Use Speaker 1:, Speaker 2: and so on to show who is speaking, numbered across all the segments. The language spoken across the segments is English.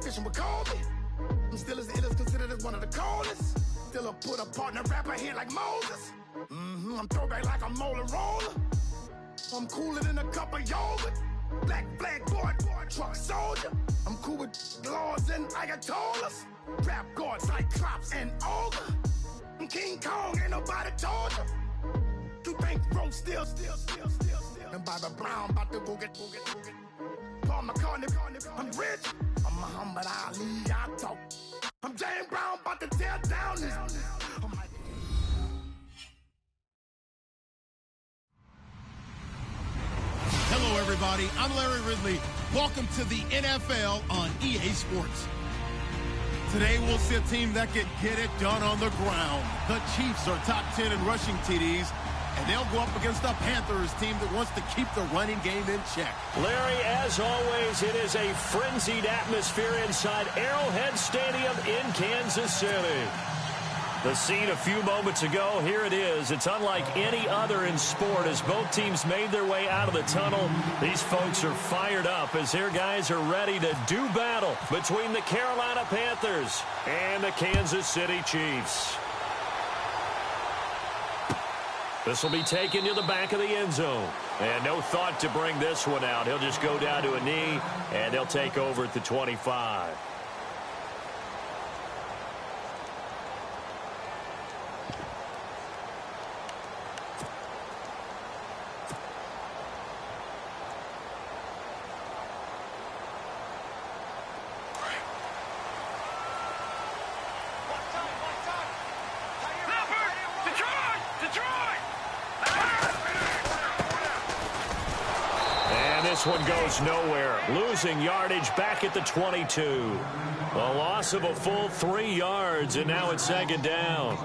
Speaker 1: competition would call me. I'm still as illest, considered as one of the coldest. Still a put a partner rapper here like Moses. I'm throwback like a molar roller. I'm cooler than a cup of yogurt. Black flag boy, truck soldier. I'm cool with laws and Ayatollahs. Rap gods like Cyclops and Ogre. I'm King Kong, ain't nobody told you. You think road still. And Bobby Brown about to go get. Paul McCartney, I'm rich. I'm Muhammad Ali, I talk. I'm James Brown, about to tear down this.
Speaker 2: Hello, everybody. I'm Larry Ridley. Welcome to the NFL on EA Sports. Today, we'll see a team that can get it done on the ground. The Chiefs are top 10 in rushing TDs, and they'll go up against the Panthers team that wants to keep the running game in check.
Speaker 3: Larry, as always, it is a frenzied atmosphere inside Arrowhead Stadium in Kansas City. The scene a few moments ago, here it is. It's unlike any other in sport as both teams made their way out of the tunnel. These folks are fired up as their guys are ready to do battle between the Carolina Panthers and the Kansas City Chiefs. This will be taken to the back of the end zone. And no thought to bring this one out. He'll just go down to a knee, and they'll take over at the 25. This one goes nowhere. Losing yardage back at the 22. A loss of a full 3 yards, and now it's second down.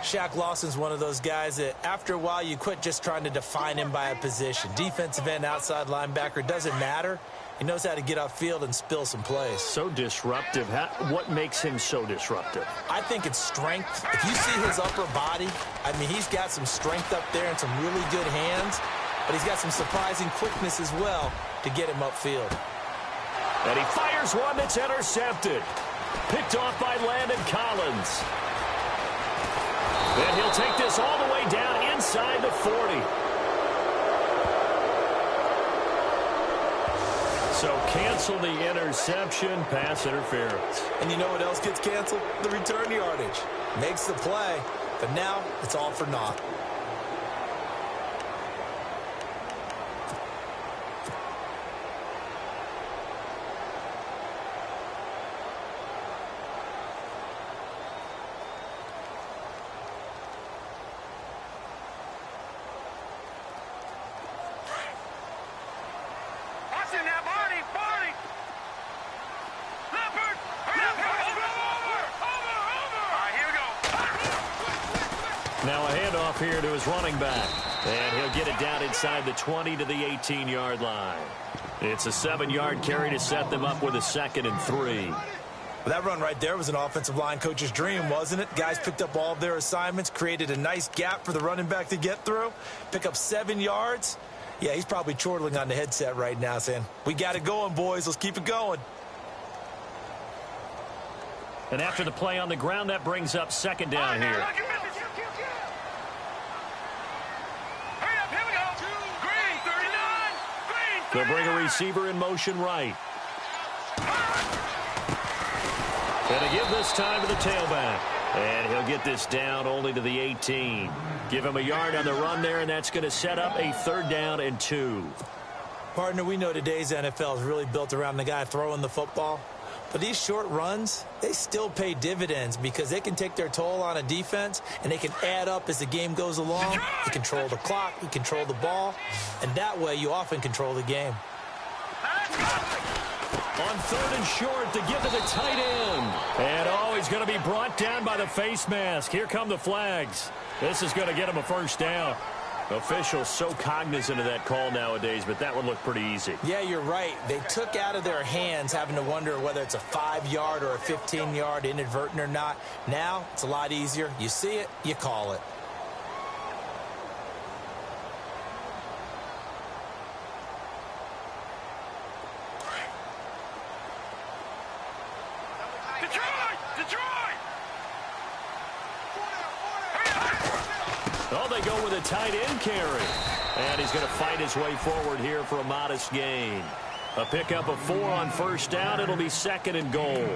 Speaker 4: Shaq Lawson's one of those guys that after a while you quit just trying to define him by a position. Defensive end, outside linebacker, doesn't matter. He knows how to get upfield and spill some plays.
Speaker 3: So disruptive. What makes him so disruptive?
Speaker 4: I think it's strength. If you see his upper body, I mean, he's got some strength up there and some really good hands. But he's got some surprising quickness as well to get him upfield.
Speaker 3: And he fires one that's intercepted. Picked off by Landon Collins. And he'll take this all the way down inside the 40. So cancel the interception, pass interference.
Speaker 4: And you know what else gets canceled? The return yardage. Makes the play, but now it's all for naught.
Speaker 3: Now a handoff here to his running back. And he'll get it down inside the 20 to the 18-yard line. It's a 7-yard carry to set them up with a 2nd and 3.
Speaker 4: Well, that run right there was an offensive line coach's dream, wasn't it? Guys picked up all of their assignments, created a nice gap for the running back to get through, pick up 7 yards. Yeah, he's probably chortling on the headset right now saying, we got it going, boys. Let's keep it going.
Speaker 3: And after the play on the ground, that brings up second down here. They'll bring a receiver in motion right. And to give this time to the tailback. And he'll get this down only to the 18. Give him a yard on the run there, and that's going to set up a 3rd down and 2.
Speaker 4: Partner, we know today's NFL is really built around the guy throwing the football. But these short runs, they still pay dividends because they can take their toll on a defense and they can add up as the game goes along. You control the clock, you control the ball, and that way you often control the game.
Speaker 3: On 3rd and short to give to the tight end. And he's going to be brought down by the face mask. Here come the flags. This is going to get him a 1st down. Officials so cognizant of that call nowadays, but that one looked pretty easy.
Speaker 4: Yeah, you're right. They took out of their hands having to wonder whether it's a 5-yard or a 15-yard inadvertent or not. Now, it's a lot easier. You see it, you call it.
Speaker 3: Oh, they go with a tight end carry. And he's going to fight his way forward here for a modest gain. A pickup of 4 on first down. It'll be 2nd and goal.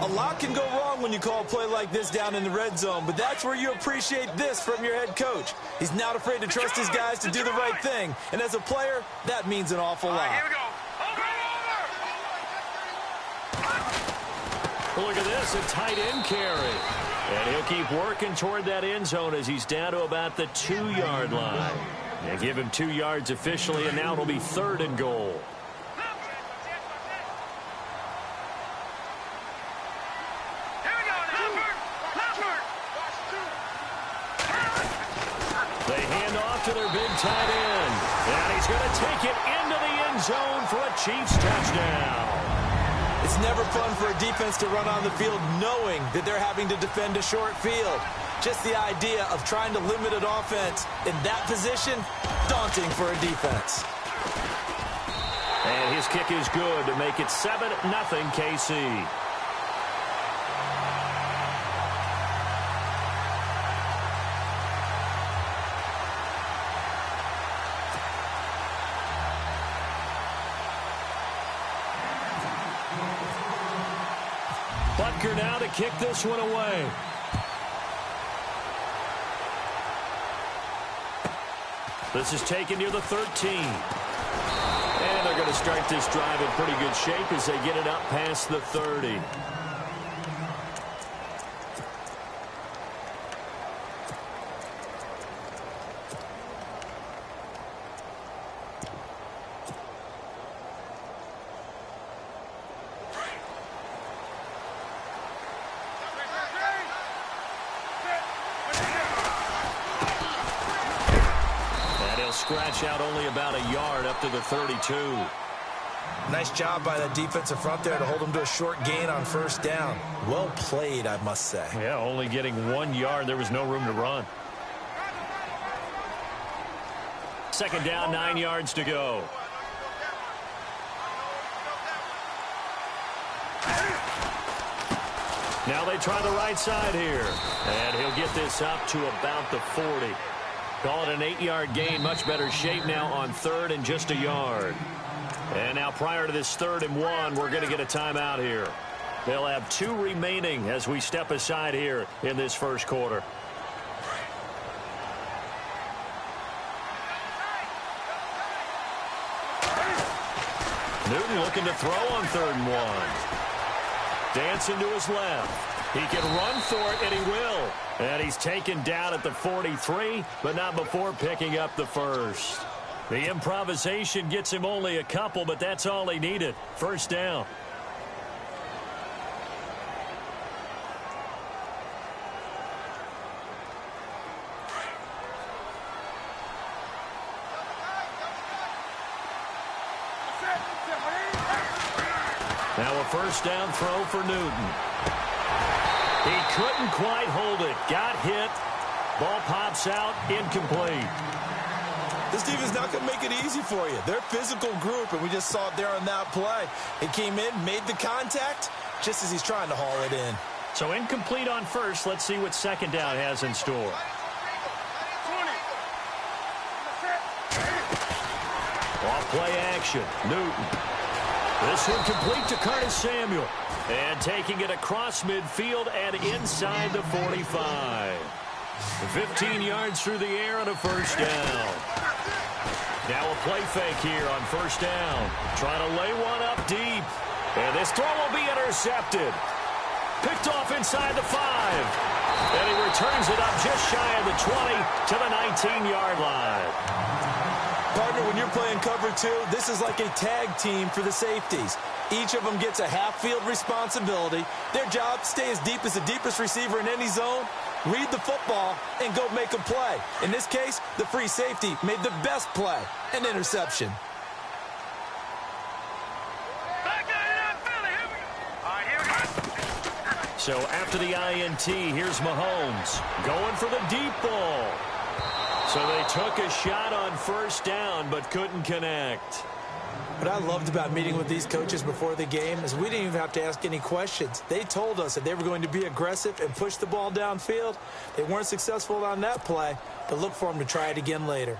Speaker 4: A lot can go wrong when you call a play like this down in the red zone, but that's where you appreciate this from your head coach. He's not afraid to trust his guys to do the right thing, and as a player, that means an awful lot.
Speaker 1: Here we go.
Speaker 3: Look at this, a tight end carry. And he'll keep working toward that end zone as he's down to about the 2-yard line. They give him 2 yards officially, and now it'll be 3rd and goal. They hand off to their big tight end. And he's going to take it into the end zone for a Chiefs touchdown.
Speaker 4: It's never fun for a defense to run on the field knowing that they're having to defend a short field. Just the idea of trying to limit an offense in that position, daunting for a defense.
Speaker 3: And his kick is good to make it 7-0 KC. Butker now to kick this one away. This is taken near the 13. And they're going to start this drive in pretty good shape as they get it up past the 30. Scratch out only about a yard up to the 32.
Speaker 4: Nice job by the defensive front there to hold them to a short gain on first down. Well played, I must say.
Speaker 3: Yeah, only getting 1 yard. There was no room to run. 2nd down, 9 yards to go. Now they try the right side here. And he'll get this up to about the 40. Call it an 8-yard gain. Much better shape now on 3rd and just a yard. And now prior to this 3rd and 1, we're going to get a timeout here. They'll have 2 remaining as we step aside here in this first quarter. Newton looking to throw on 3rd and 1. Dancing to his left. He can run for it, and he will. And he's taken down at the 43, but not before picking up the first. The improvisation gets him only a couple, but that's all he needed. First down. Now a first down throw for Newton. He couldn't quite hold it. Got hit. Ball pops out. Incomplete.
Speaker 4: This team is not going to make it easy for you. They're a physical group, and we just saw it there on that play. He came in, made the contact, just as he's trying to haul it in.
Speaker 3: So incomplete on first. Let's see what 2nd down has in store. Off play action. Newton. This one complete to Curtis Samuel. And taking it across midfield and inside the 45. 15 yards through the air and a first down. Now a play fake here on first down. Trying to lay one up deep. And this throw will be intercepted. Picked off inside the 5. And he returns it up just shy of the 20 to the 19-yard line.
Speaker 4: Partner, when you're playing cover 2, this is like a tag team for the safeties. Each of them gets a half-field responsibility. Their job, stay as deep as the deepest receiver in any zone, read the football, and go make a play. In this case, the free safety made the best play, an interception.
Speaker 3: So after the INT, here's Mahomes going for the deep ball. So they took a shot on first down but couldn't connect.
Speaker 4: What I loved about meeting with these coaches before the game is we didn't even have to ask any questions. They told us that they were going to be aggressive and push the ball downfield. They weren't successful on that play, but look for them to try it again later.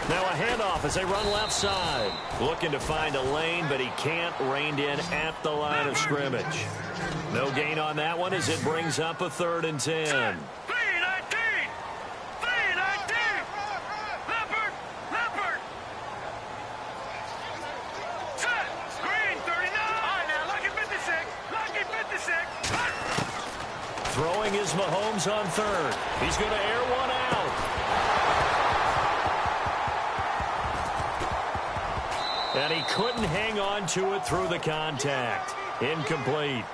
Speaker 3: Now a handoff as they run left side. Looking to find a lane, but he can't. Reined in at the line of scrimmage. No gain on that one as it brings up a 3rd and 10. Throwing is Mahomes on 3rd. He's going to air one out. And he couldn't hang on to it through the contact. Incomplete.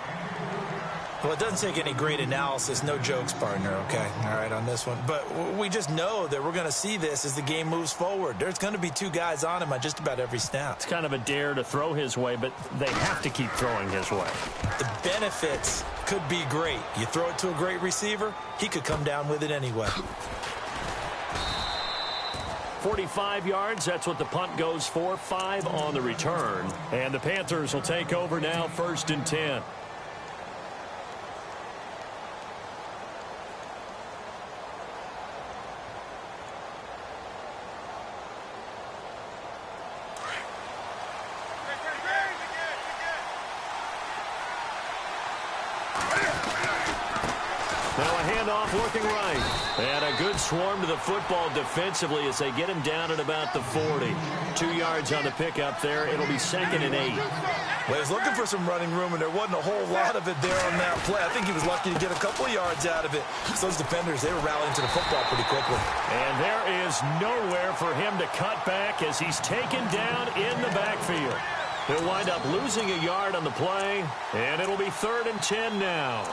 Speaker 4: Well, it doesn't take any great analysis. No jokes, partner, okay? All right, on this one. But we just know that we're going to see this as the game moves forward. There's going to be 2 guys on him on just about every snap.
Speaker 3: It's kind of a dare to throw his way, but they have to keep throwing his way.
Speaker 4: The benefits could be great. You throw it to a great receiver, he could come down with it anyway.
Speaker 3: 45 yards, that's what the punt goes for. 5 on the return. And the Panthers will take over now, 1st and 10. Looking right. And a good swarm to the football defensively as they get him down at about the 40. 2 yards on the pickup there. It'll be 2nd and 8.
Speaker 4: Well, he was looking for some running room, and there wasn't a whole lot of it there on that play. I think he was lucky to get a couple of yards out of it. So those defenders, they were rallying to the football pretty quickly.
Speaker 3: And there is nowhere for him to cut back as he's taken down in the backfield. He'll wind up losing a yard on the play, and it'll be 3rd and 10 now.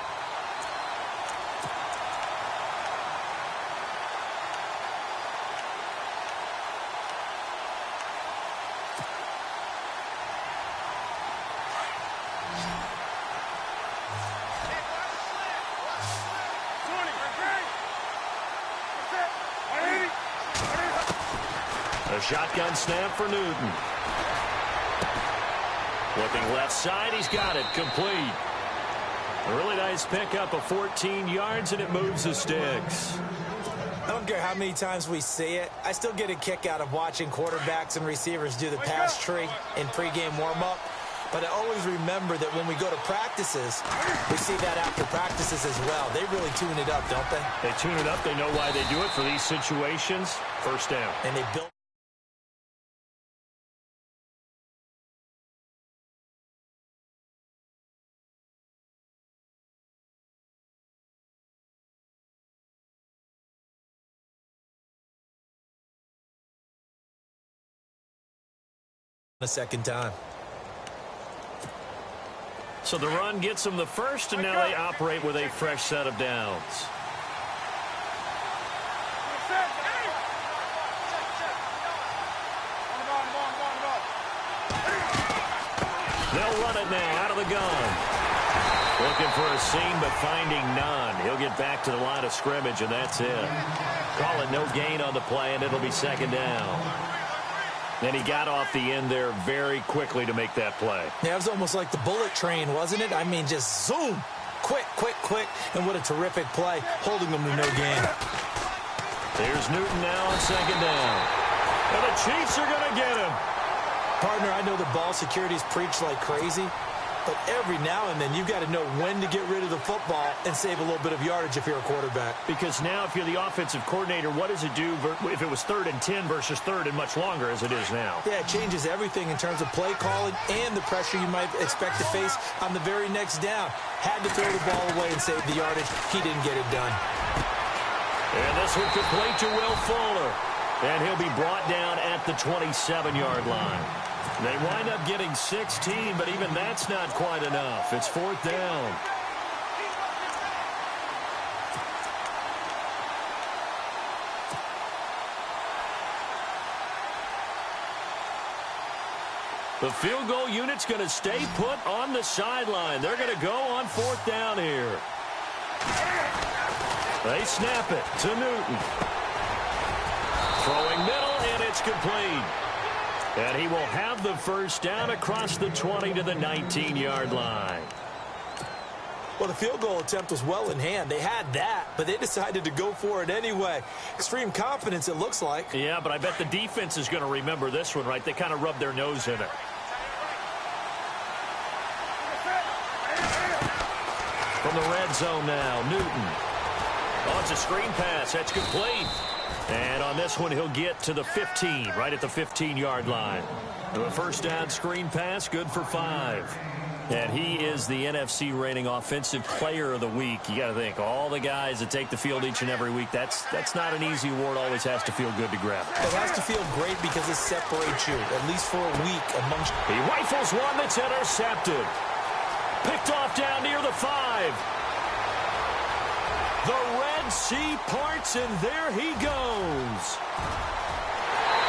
Speaker 3: A shotgun snap for Newton. Looking left side, he's got it, complete. A really nice pickup of 14 yards, and it moves the sticks.
Speaker 4: I don't care how many times we see it. I still get a kick out of watching quarterbacks and receivers do the pass tree in pregame warm-up. But I always remember that when we go to practices, we see that after practices as well. They really tune it up, don't they?
Speaker 3: They tune it up. They know why they do it for these situations. First down.
Speaker 4: And they built a second time.
Speaker 3: So the run gets them the first, and now they operate with a fresh set of downs. They'll run it now out of the gun. Looking for a seam, but finding none. He'll get back to the line of scrimmage, and that's it. Call it no gain on the play, and it'll be 2nd down. And he got off the end there very quickly to make that play.
Speaker 4: Yeah, it was almost like the bullet train, wasn't it? I mean, just zoom. Quick, quick, quick. And what a terrific play, holding them to no gain.
Speaker 3: There's Newton now on 2nd down. And the Chiefs are going to get him.
Speaker 4: Partner, I know the ball security's preached like crazy, but every now and then you've got to know when to get rid of the football and save a little bit of yardage if you're a quarterback.
Speaker 3: Because now if you're the offensive coordinator, what does it do if it was 3rd and 10 versus 3rd and much longer as it is now?
Speaker 4: Yeah, it changes everything in terms of play calling and the pressure you might expect to face on the very next down. Had to throw the ball away and save the yardage. He didn't get it done.
Speaker 3: And this one complete to Will Fuller. And he'll be brought down at the 27-yard line. They wind up getting 16, but even that's not quite enough. It's 4th down. The field goal unit's going to stay put on the sideline. They're going to go on 4th down here. They snap it to Newton. Throwing middle, and it's complete. And he will have the first down across the 20 to the 19-yard line.
Speaker 4: Well, the field goal attempt was well in hand. They had that, but they decided to go for it anyway. Extreme confidence, it looks like.
Speaker 3: Yeah, but I bet the defense is going to remember this one, right? They kind of rubbed their nose in it. From the red zone now, Newton. Oh, it's a screen pass. That's complete. And on this one, he'll get to the 15, right at the 15-yard line. The first down screen pass, good for 5. And he is the NFC reigning offensive player of the week. You got to think, all the guys that take the field each and every week, that's not an easy award. Always has to feel good to grab.
Speaker 4: It has to feel great because it separates you, at least for a week amongst.
Speaker 3: He rifles one that's intercepted. Picked off down near the 5. The Red Sea parts, and there he goes.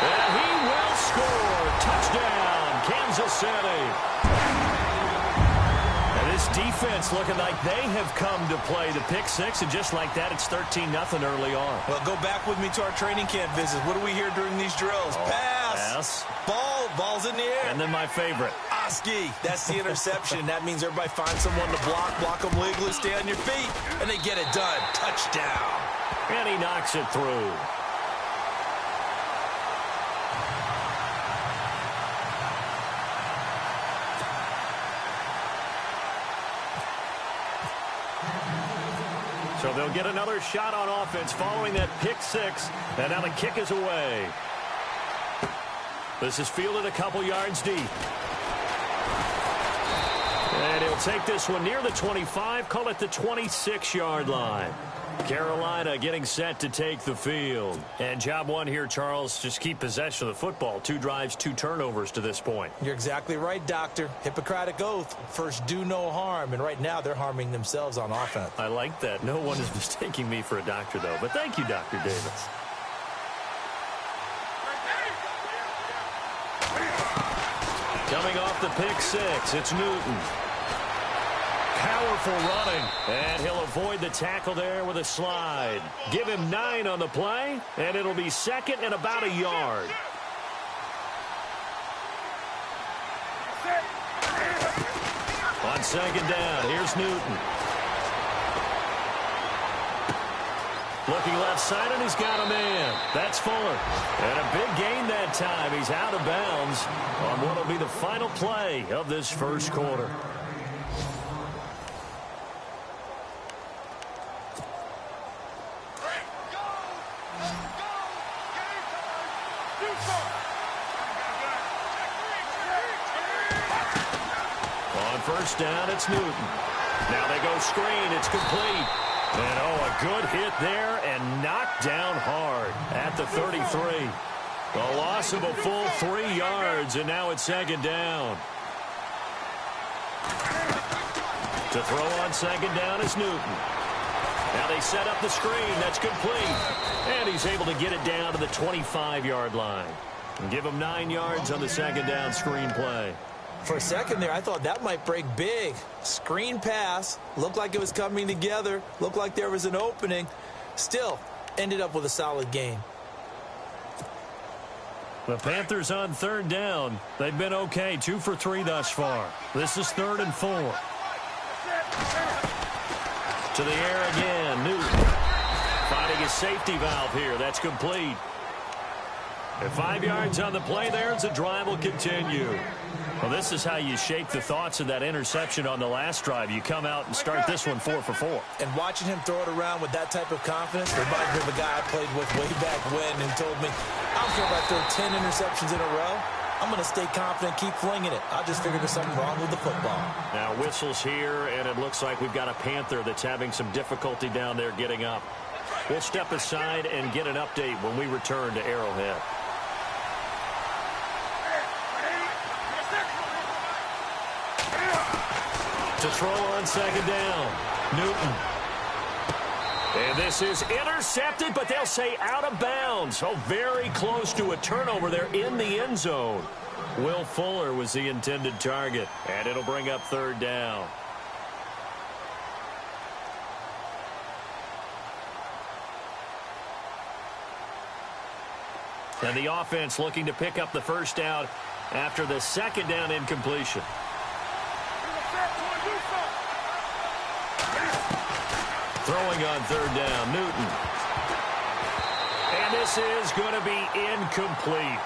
Speaker 3: And he will score. Touchdown, Kansas City. And this defense looking like they have come to play the pick 6, and just like that, it's 13-0 early on.
Speaker 4: Well, go back with me to our training camp visits. What do we hear during these drills? Pass. Ball's in the air.
Speaker 3: And then my favorite.
Speaker 4: Oski. That's the interception. That means everybody finds someone to block them legally, stay on your feet, and they get it done. Touchdown.
Speaker 3: And he knocks it through. So they'll get another shot on offense following that pick 6, and now the kick is away. This is fielded a couple yards deep. And he'll take this one near the 25, call it the 26-yard line. Carolina getting set to take the field. And job one here, Charles, just keep possession of the football. 2 drives, 2 turnovers to this point.
Speaker 4: You're exactly right, Doctor. Hippocratic oath. First, do no harm. And right now, they're harming themselves on offense.
Speaker 3: I like that. No one is mistaking me for a doctor, though. But thank you, Dr. Davis. Coming off the pick 6, it's Newton. Powerful running, and he'll avoid the tackle there with a slide. Give him 9 on the play, and it'll be 2nd and about a yard. On 2nd down, here's Newton. Looking left side, and he's got a man. That's Fuller. And a big gain that time. He's out of bounds on what will be the final play of this first quarter. On first down, it's Newton. Now they go screen. It's complete. And, a good hit there and knocked down hard at the 33. A loss of a full 3 yards, and now it's 2nd down. To throw on 2nd down is Newton. Now they set up the screen. That's complete. And he's able to get it down to the 25-yard line. And give him 9 yards on the 2nd down screen play.
Speaker 4: For a second there, I thought that might break big. Screen pass. Looked like it was coming together. Looked like there was an opening. Still, ended up with a solid gain.
Speaker 3: The Panthers on 3rd down. They've been okay. 2 for 3 thus far. This is 3rd and 4. To the air again. Newton finding his safety valve here. That's complete. And 5 yards on the play there as the drive will continue. Well, this is how you shake the thoughts of that interception on the last drive. You come out and start this one 4 for 4.
Speaker 4: And watching him throw it around with that type of confidence reminds me of a guy I played with way back when who told me, I don't care if I throw 10 interceptions in a row. I'm going to stay confident, keep flinging it. I just figured there's something wrong with the football. Now
Speaker 3: whistles here, and it looks like we've got a Panther that's having some difficulty down there getting up. We'll step aside and get an update when we return to Arrowhead. To throw on 2nd down, Newton. And this is intercepted, but they'll say out of bounds. Oh, very close to a turnover there in the end zone. Will Fuller was the intended target, and it'll bring up third down. And the offense looking to pick up the first down after the second down incompletion. Throwing on third down, Newton. And this is going to be incomplete.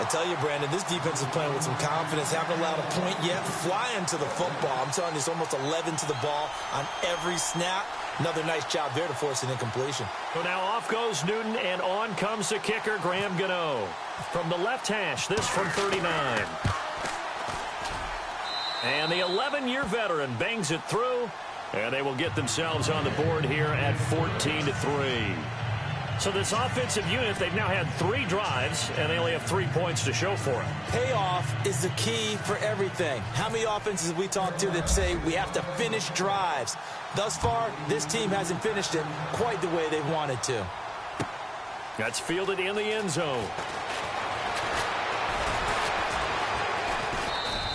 Speaker 4: I tell you, Brandon, this defense is playing with some confidence. Haven't allowed a point yet. Flying to the football. I'm telling you, it's almost 11 to the ball on every snap. Another nice job there to force an incompletion.
Speaker 3: So now off goes Newton, and on comes the kicker, Graham Gano. From the left hash, this from 39. And the 11-year veteran bangs it through, and they will get themselves on the board here at 14-3. So this offensive unit, they've now had 3 drives, and they only have 3 points to show for it.
Speaker 4: Payoff is the key for everything. How many offenses have we talked to that say we have to finish drives? Thus far, this team hasn't finished it quite the way they wanted to.
Speaker 3: That's fielded in the end zone.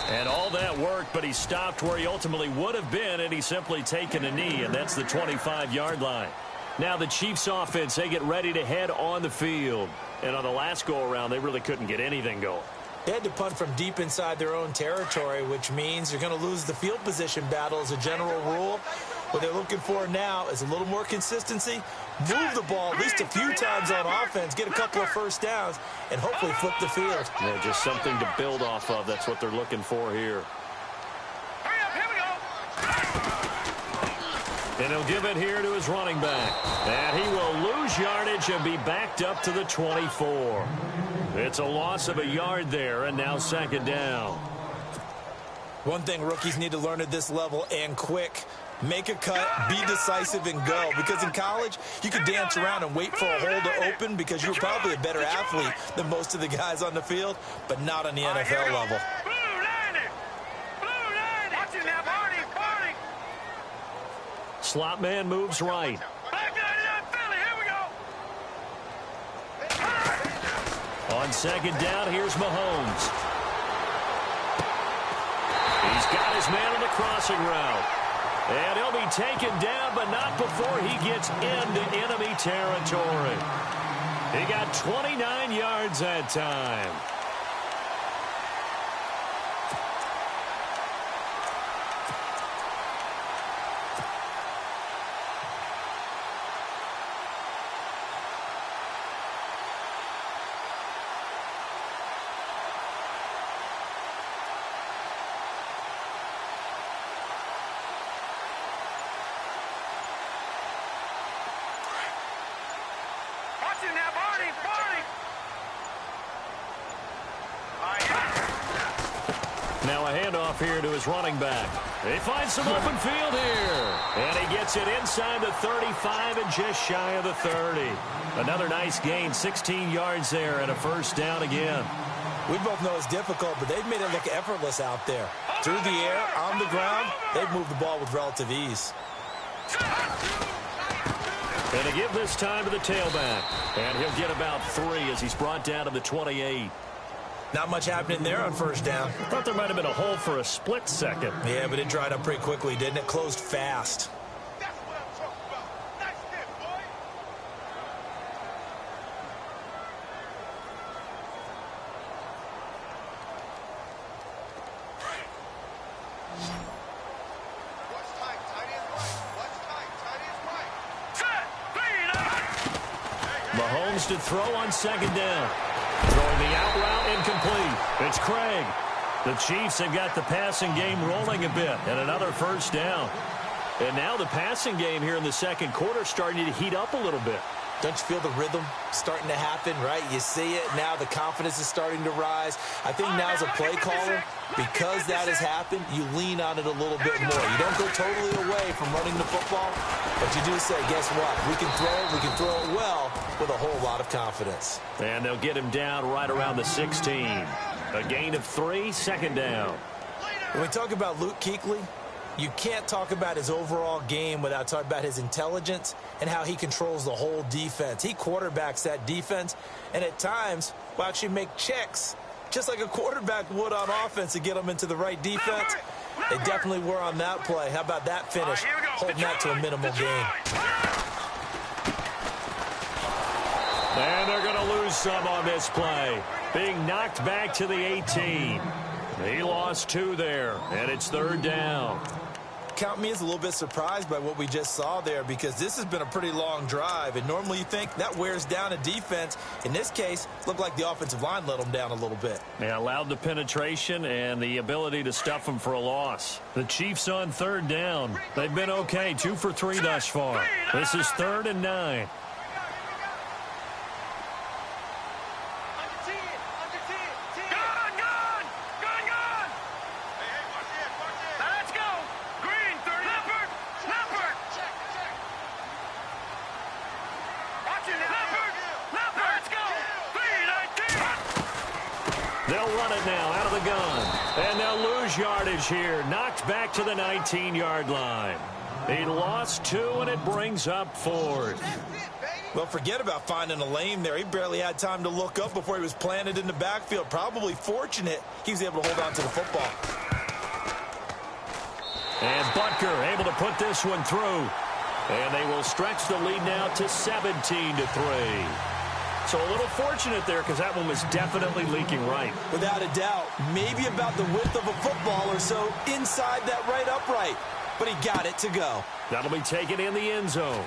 Speaker 3: And all that worked, but he stopped where he ultimately would have been, and he's simply taken a knee, and that's the 25-yard line. Now the Chiefs offense, they get ready to head on the field. And on the last go-around, they really couldn't get anything going.
Speaker 4: They had to punt from deep inside their own territory, which means you're going to lose the field position battle as a general rule. What they're looking for now is a little more consistency, move the ball at least a few times on offense, get a couple of first downs, and hopefully flip the field.
Speaker 3: Yeah, just something to build off of. That's what they're looking for here. And he'll give it here to his running back. And he will lose yardage and be backed up to the 24. It's a loss of a yard there, and now second down.
Speaker 4: One thing rookies need to learn at this level, and quick, make a cut, be decisive, and go. Because in college, you could dance around and wait for a hole to open because you're probably a better athlete than most of the guys on the field, but not on the NFL level.
Speaker 3: Slot man moves right. On second down, here's Mahomes. He's got his man on the crossing route. And he'll be taken down, but not before he gets into enemy territory. He got 29 yards that time. Now a handoff here to his running back. He finds some open field here. And he gets it inside the 35 and just shy of the 30. Another nice gain, 16 yards there and a first down again.
Speaker 4: We both know it's difficult, but they've made it look effortless out there. Through the air, on the ground, they've moved the ball with relative ease.
Speaker 3: And to give this time to the tailback. And he'll get about 3 as he's brought down to the 28.
Speaker 4: Not much happening there on first down.
Speaker 3: Thought there might have been a hole for a split second.
Speaker 4: Yeah, but it dried up pretty quickly, didn't it? Closed fast.
Speaker 1: That's what I'm talking about. Nice hit, boy. What's tight? Tight is right. What's tight? Tight is right.
Speaker 3: Mahomes to throw on second down. Throwing the out route incomplete. It's Craig. The Chiefs have got the passing game rolling a bit. And another first down. And now the passing game here in the second quarter starting to heat up a little bit.
Speaker 4: Don't you feel the rhythm starting to happen, right? You see it now. The confidence is starting to rise. I think now as a play caller, because that has happened, you lean on it a little bit more. You don't go totally away from running the football, but you do say, guess what? We can throw it well with a whole lot of confidence.
Speaker 3: And they'll get him down right around the 16. A gain of 3, second down.
Speaker 4: When we talk about Luke Kuechly, you can't talk about his overall game without talking about his intelligence and how he controls the whole defense. He quarterbacks that defense and at times will actually make checks just like a quarterback would on offense to get them into the right defense. They definitely were on that play. How about that finish? Holding that to a minimal gain.
Speaker 3: And they're going to lose some on this play. Being knocked back to the 18. He lost 2 there, and it's 3rd down.
Speaker 4: Count me as a little bit surprised by what we just saw there, because this has been a pretty long drive, and normally you think that wears down a defense. In this case, looked like the offensive line let them down a little bit.
Speaker 3: Yeah, allowed the penetration and the ability to stuff them for a loss. The Chiefs on 3rd down. They've been okay, 2 for 3 thus far. This is 3rd and 9. They'll run it now out of the gun. And they'll lose yardage here. Knocked back to the 19-yard line. He lost 2, and it brings up 4th.
Speaker 4: Well, forget about finding a lane there. He barely had time to look up before he was planted in the backfield. Probably fortunate he was able to hold on to the football.
Speaker 3: And Butker able to put this one through. And they will stretch the lead now to 17-3. So a little fortunate there, because that one was definitely leaking right.
Speaker 4: Without a doubt. Maybe about the width of a football or so inside that right upright. But he got it to go.
Speaker 3: That'll be taken in the end zone.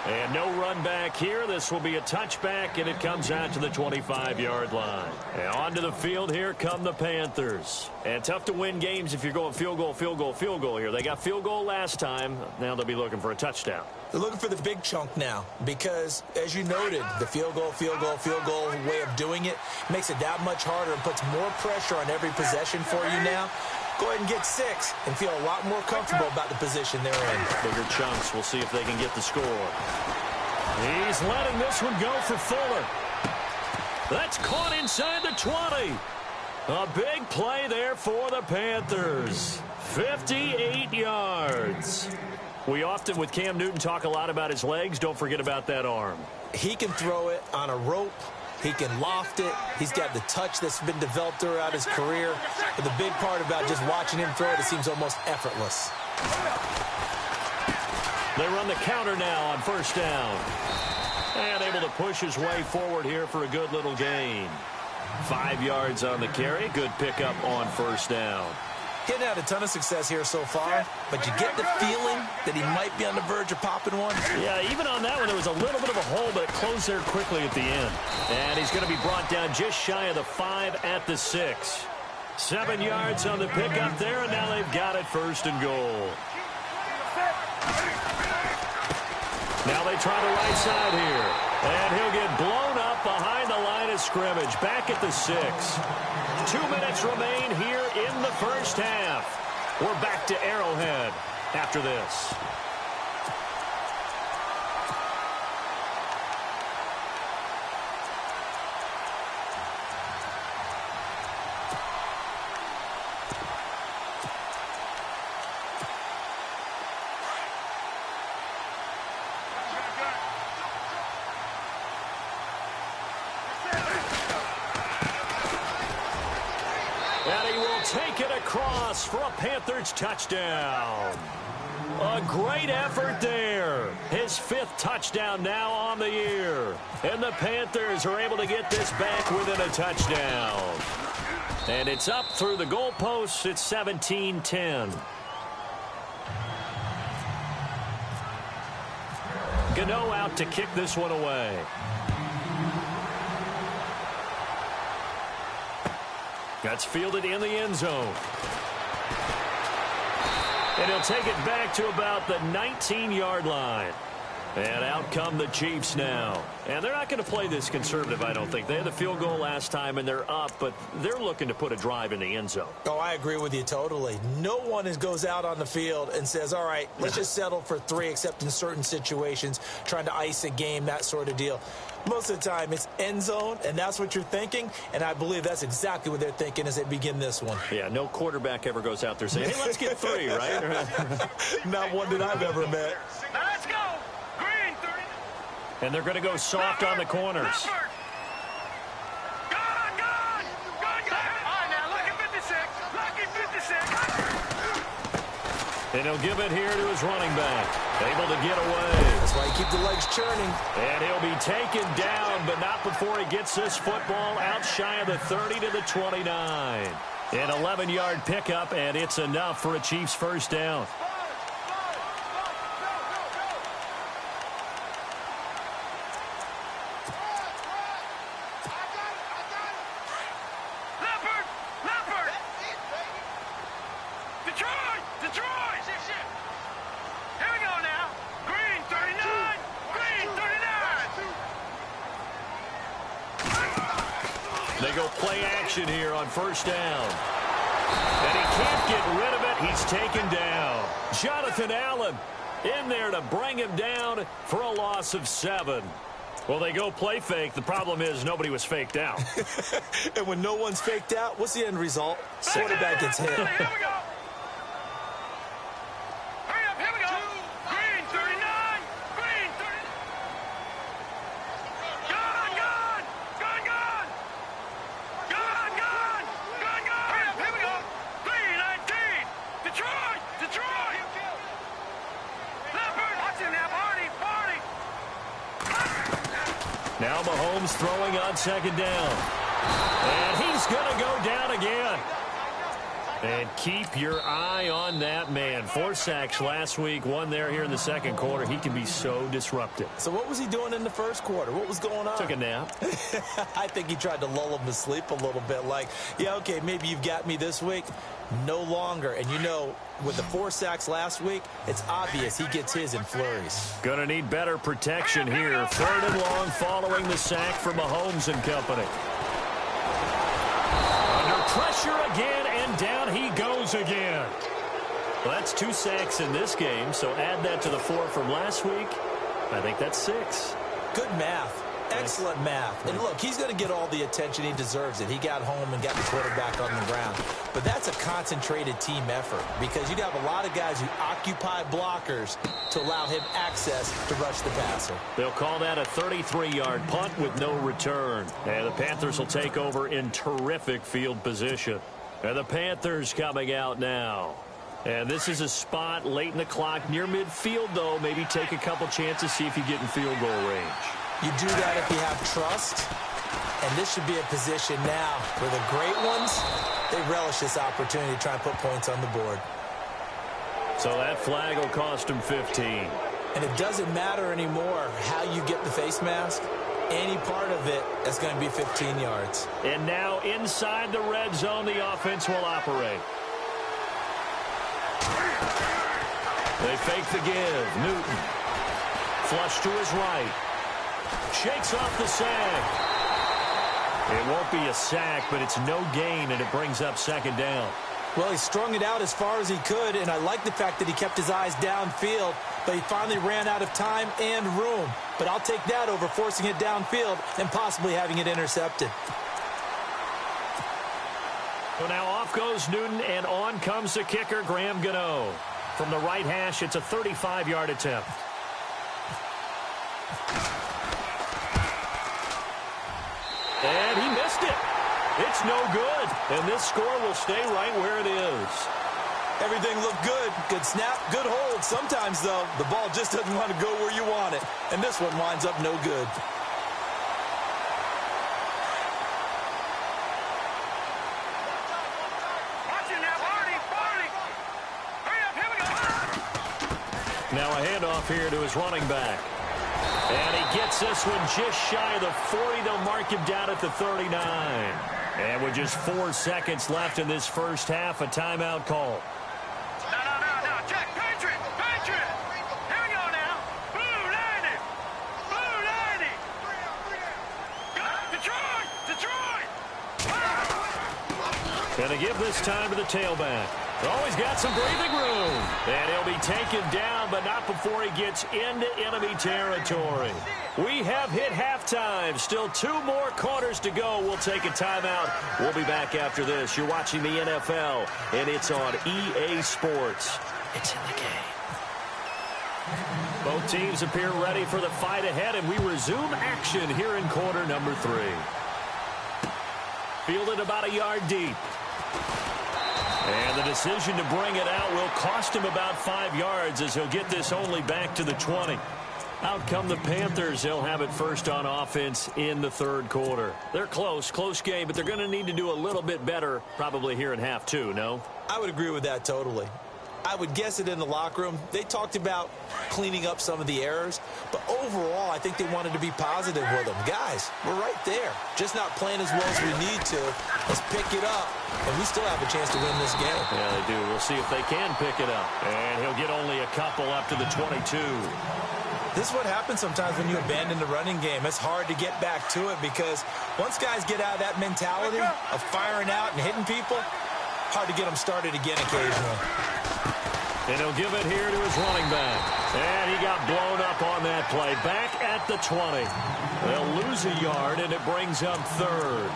Speaker 3: And no run back here. This will be a touchback, and it comes out to the 25-yard line. And onto the field here come the Panthers. And tough to win games if you're going field goal, field goal, field goal here. They got field goal last time. Now they'll be looking for a touchdown.
Speaker 4: They're looking for the big chunk now because, as you noted, the field goal way of doing it makes it that much harder and puts more pressure on every possession for you now. Go ahead and get 6 and feel a lot more comfortable about the position they're in.
Speaker 3: Bigger chunks. We'll see if they can get the score. He's letting this one go for Fuller. That's caught inside the 20. A big play there for the Panthers. 58 yards. We often, with Cam Newton, talk a lot about his legs. Don't forget about that arm.
Speaker 4: He can throw it on a rope. He can loft it. He's got the touch that's been developed throughout his career. But the big part about just watching him throw it, it seems almost effortless.
Speaker 3: They run the counter now on 1st down. And able to push his way forward here for a good little gain. 5 yards on the carry. Good pickup on 1st down.
Speaker 4: Getting had a ton of success here so far, but you get the feeling that he might be on the verge of popping one.
Speaker 3: Yeah, even on that one, there was a little bit of a hole, but it closed there quickly at the end. And he's going to be brought down just shy of the 5 at the 6. 7 yards on the pickup there, and now they've got it 1st and goal. Now they try the right side here. And he'll get blown up behind the line of scrimmage. Back at the 6. 2 minutes remain here in the 1st half. We're back to Arrowhead after this. And he will take it across for a Panthers touchdown. A great effort there. His 5th touchdown now on the year. And the Panthers are able to get this back within a touchdown. And it's up through the goalposts. It's 17-10. Gano out to kick this one away. That's fielded in the end zone. And he'll take it back to about the 19-yard line. And out come the Chiefs now. And they're not going to play this conservative, I don't think. They had the field goal last time, and they're up, but they're looking to put a drive in the end zone.
Speaker 4: Oh, I agree with you totally. No one goes out on the field and says, all right, let's just settle for 3, except in certain situations, trying to ice a game, that sort of deal. Most of the time, it's end zone, and that's what you're thinking, and I believe that's exactly what they're thinking as they begin this one.
Speaker 3: Yeah, no quarterback ever goes out there saying, hey, let's get 3, right?
Speaker 4: Not one that I've ever met.
Speaker 1: Now let's go. Green 30.
Speaker 3: And they're going to go soft on the corners.
Speaker 1: Gone.
Speaker 3: And he'll give it here to his running back. Able to get away.
Speaker 4: That's why you keep the legs churning.
Speaker 3: And he'll be taken down, but not before he gets this football out shy of the 30 to the 29. An 11-yard pickup, and it's enough for a Chiefs first down. They go play action here on first down. And he can't get rid of it. He's taken down. Jonathan Allen in there to bring him down for a loss of 7. Well, they go play fake. The problem is nobody was faked out.
Speaker 4: And when no one's faked out, what's the end result? Quarterback gets hit.
Speaker 1: Here we go. Hurry up, here we go. Green, 39. Green, 30. Gone, gone. Gone, gone. Gone, gone. Gone, gone. Hurry up, here we go. Green, 19. Detroit, Detroit. Leopard, watch him now, Barney, Barney.
Speaker 3: Now Mahomes throwing on second down. And he's going to go down again. And keep your eye on that man. 4 sacks last week, 1 there here in the second quarter. He can be so disruptive.
Speaker 4: So what was he doing in the first quarter? What was going on?
Speaker 3: Took a nap.
Speaker 4: I think he tried to lull him to sleep a little bit. Like, yeah, okay, maybe you've got me this week. No longer. And you know, with the 4 sacks last week, it's obvious he gets his in flurries.
Speaker 3: Gonna need better protection here. 3rd and long following the sack for Mahomes and company. Under pressure again, and down he goes again. Well, that's 2 sacks in this game, so add that to the 4 from last week. I think that's 6.
Speaker 4: Good math. Excellent math. And look, he's going to get all the attention he deserves. It. He got home and got the quarterback on the ground. But that's a concentrated team effort because you have a lot of guys who occupy blockers to allow him access to rush the passer.
Speaker 3: They'll call that a 33-yard punt with no return. And the Panthers will take over in terrific field position. And the Panthers coming out now. And this is a spot late in the clock near midfield, though. Maybe take a couple chances, see if you get in field goal range.
Speaker 4: You do that if you have trust, and this should be a position now where the great ones, they relish this opportunity to try and put points on the board.
Speaker 3: So that flag will cost him 15.
Speaker 4: And it doesn't matter anymore how you get the face mask. Any part of it, that's going to be 15 yards.
Speaker 3: And now inside the red zone, the offense will operate. They fake the give. Newton. Flush to his right. Shakes off the sack. It won't be a sack, but it's no gain, and it brings up second down.
Speaker 4: Well, he strung it out as far as he could, and I like the fact that he kept his eyes downfield, but he finally ran out of time and room. But I'll take that over forcing it downfield and possibly having it intercepted.
Speaker 3: So now off goes Newton, and on comes the kicker, Graham Gano. From the right hash, it's a 35-yard attempt. And he missed it. It's no good. And this score will stay right where it is.
Speaker 4: Everything looked good. Good snap, good hold. Sometimes, though, the ball just doesn't want to go where you want it. And this one winds up no good.
Speaker 3: Now a handoff here to his running back. And he gets this one just shy of the 40. They'll mark him down at the 39. And with just 4 seconds left in this first half, a timeout call.
Speaker 1: No. Check. Patriot. Here we go now. Blue 90. Blue 90. Detroit.
Speaker 3: And to give this time to the tailback. Oh, he's got some breathing room. And he'll be taken down, but not before he gets into enemy territory. We have hit halftime. Still 2 more quarters to go. We'll take a timeout. We'll be back after this. You're watching the NFL, and it's on EA Sports. It's in the game. Both teams appear ready for the fight ahead, and we resume action here in quarter number 3. Fielded about a yard deep. And the decision to bring it out will cost him about 5 yards as he'll get this only back to the 20. Out come the Panthers. They'll have it first on offense in the third quarter. They're close game, but they're going to need to do a little bit better probably here in half two, no?
Speaker 4: I would agree with that totally. I would guess it in the locker room. They talked about cleaning up some of the errors, but overall, I think they wanted to be positive with them. Guys, we're right there. Just not playing as well as we need to. Let's pick it up, and we still have a chance to win this game.
Speaker 3: Yeah, they do. We'll see if they can pick it up. And he'll get only a couple up to the 22.
Speaker 4: This is what happens sometimes when you abandon the running game. It's hard to get back to it because once guys get out of that mentality of firing out and hitting people, hard to get them started again occasionally.
Speaker 3: And he'll give it here to his running back. And he got blown up on that play. Back at the 20. They'll lose a yard, and it brings up third.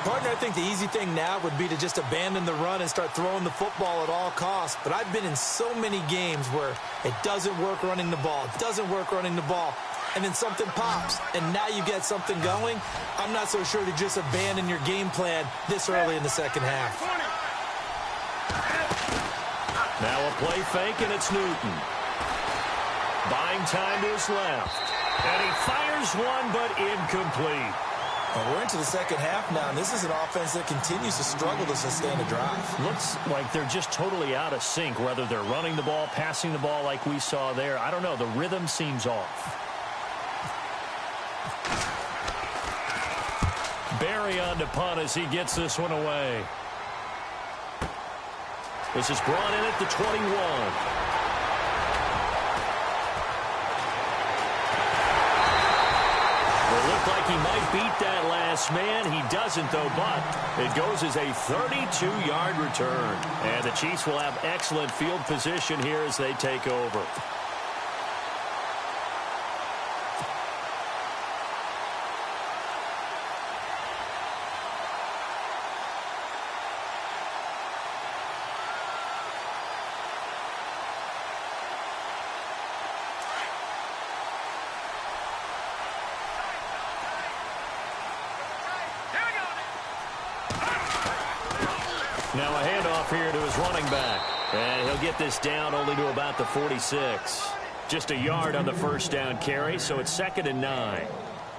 Speaker 4: Partner, I think the easy thing now would be to just abandon the run and start throwing the football at all costs. But I've been in so many games where it doesn't work running the ball. It doesn't work running the ball. And then something pops, and now you get something going. I'm not so sure to just abandon your game plan this early in the second half.
Speaker 3: Now a play fake, and it's Newton. Buying time to his left. And he fires one, but incomplete.
Speaker 4: Well, we're into the second half now, and this is an offense that continues to struggle to sustain a drive.
Speaker 3: Looks like they're just totally out of sync, whether they're running the ball, passing the ball like we saw there. I don't know. The rhythm seems off. Barry on to punt as he gets this one away. This is brought in at the 21. It looked like he might beat that last man. He doesn't, though, but it goes as a 32-yard return. And the Chiefs will have excellent field position here as they take over. Now a handoff here to his running back. And he'll get this down only to about the 46. Just a yard on the first down carry, so it's 2nd and 9.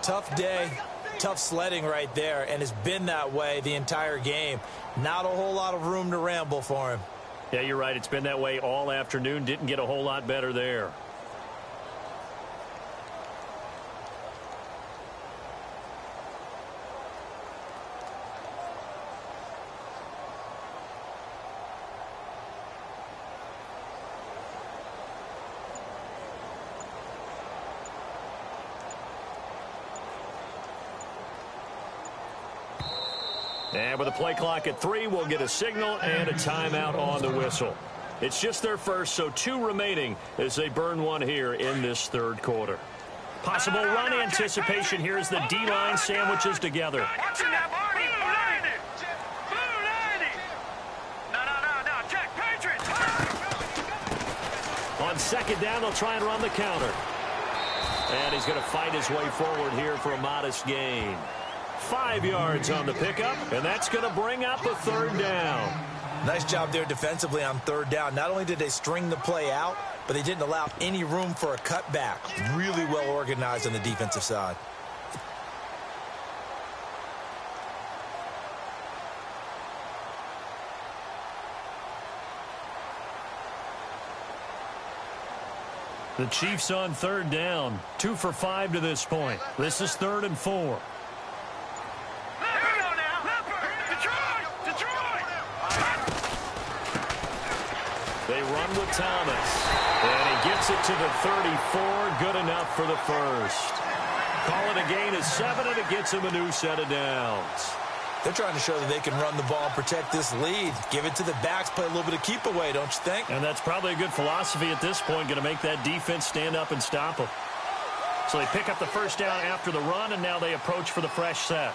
Speaker 4: Tough day, tough sledding right there, and it's been that way the entire game. Not a whole lot of room to ramble for him.
Speaker 3: Yeah, you're right. It's been that way all afternoon. Didn't get a whole lot better there. And with a play clock at 3, we'll get a signal and a timeout on the whistle. It's just their first, so 2 remaining as they burn one here in this third quarter. Possible run anticipation here as the D-line sandwiches together. On second down, they'll try and run the counter. And he's going to fight his way forward here for a modest gain. 5 yards on the pickup, and that's going to bring up a third down.
Speaker 4: Nice job there defensively on third down. Not only did they string the play out, but they didn't allow any room for a cutback. Really well organized on the defensive side.
Speaker 3: The Chiefs on third down. 2 for 5 to this point. This is 3rd and 4. They run with Thomas. And he gets it to the 34. Good enough for the first. Call it a gain of 7, and it gets him a new set of downs.
Speaker 4: They're trying to show that they can run the ball and protect this lead. Give it to the backs, play a little bit of keep away, don't you think?
Speaker 3: And that's probably a good philosophy at this point, going to make that defense stand up and stop them. So they pick up the first down after the run, and now they approach for the fresh set.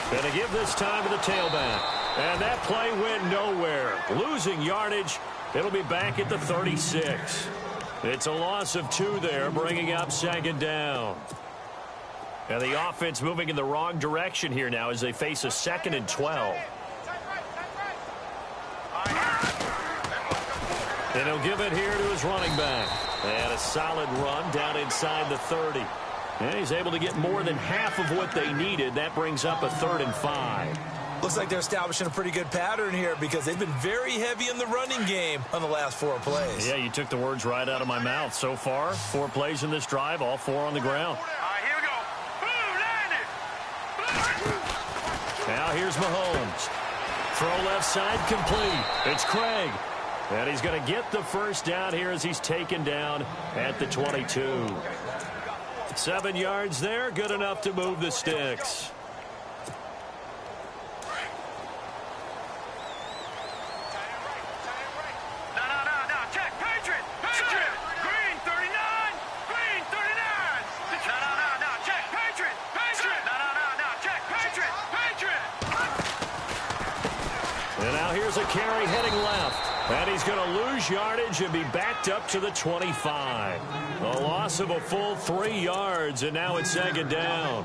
Speaker 3: Going to give this time to the tailback. And that play went nowhere. Losing yardage. It'll be back at the 36. It's a loss of 2 there, bringing up 2nd down. And the offense moving in the wrong direction here now as they face a 2nd and 12. And he'll give it here to his running back. And a solid run down inside the 30. And he's able to get more than half of what they needed. That brings up a 3rd and 5.
Speaker 4: Looks like they're establishing a pretty good pattern here because they've been very heavy in the running game on the last 4 plays.
Speaker 3: Yeah, you took the words right out of my mouth. So far, 4 plays in this drive, all 4 on the ground.
Speaker 1: All right, here we go. Boom, landed.
Speaker 3: Now here's Mahomes. Throw left side complete. It's Craig. And he's going to get the first down here as he's taken down at the 22. 7 yards there, good enough to move the sticks. And now here's a carry heading left. And he's going to lose yardage and be backed up to the 25. A loss of a full 3 yards, and now it's 2nd down.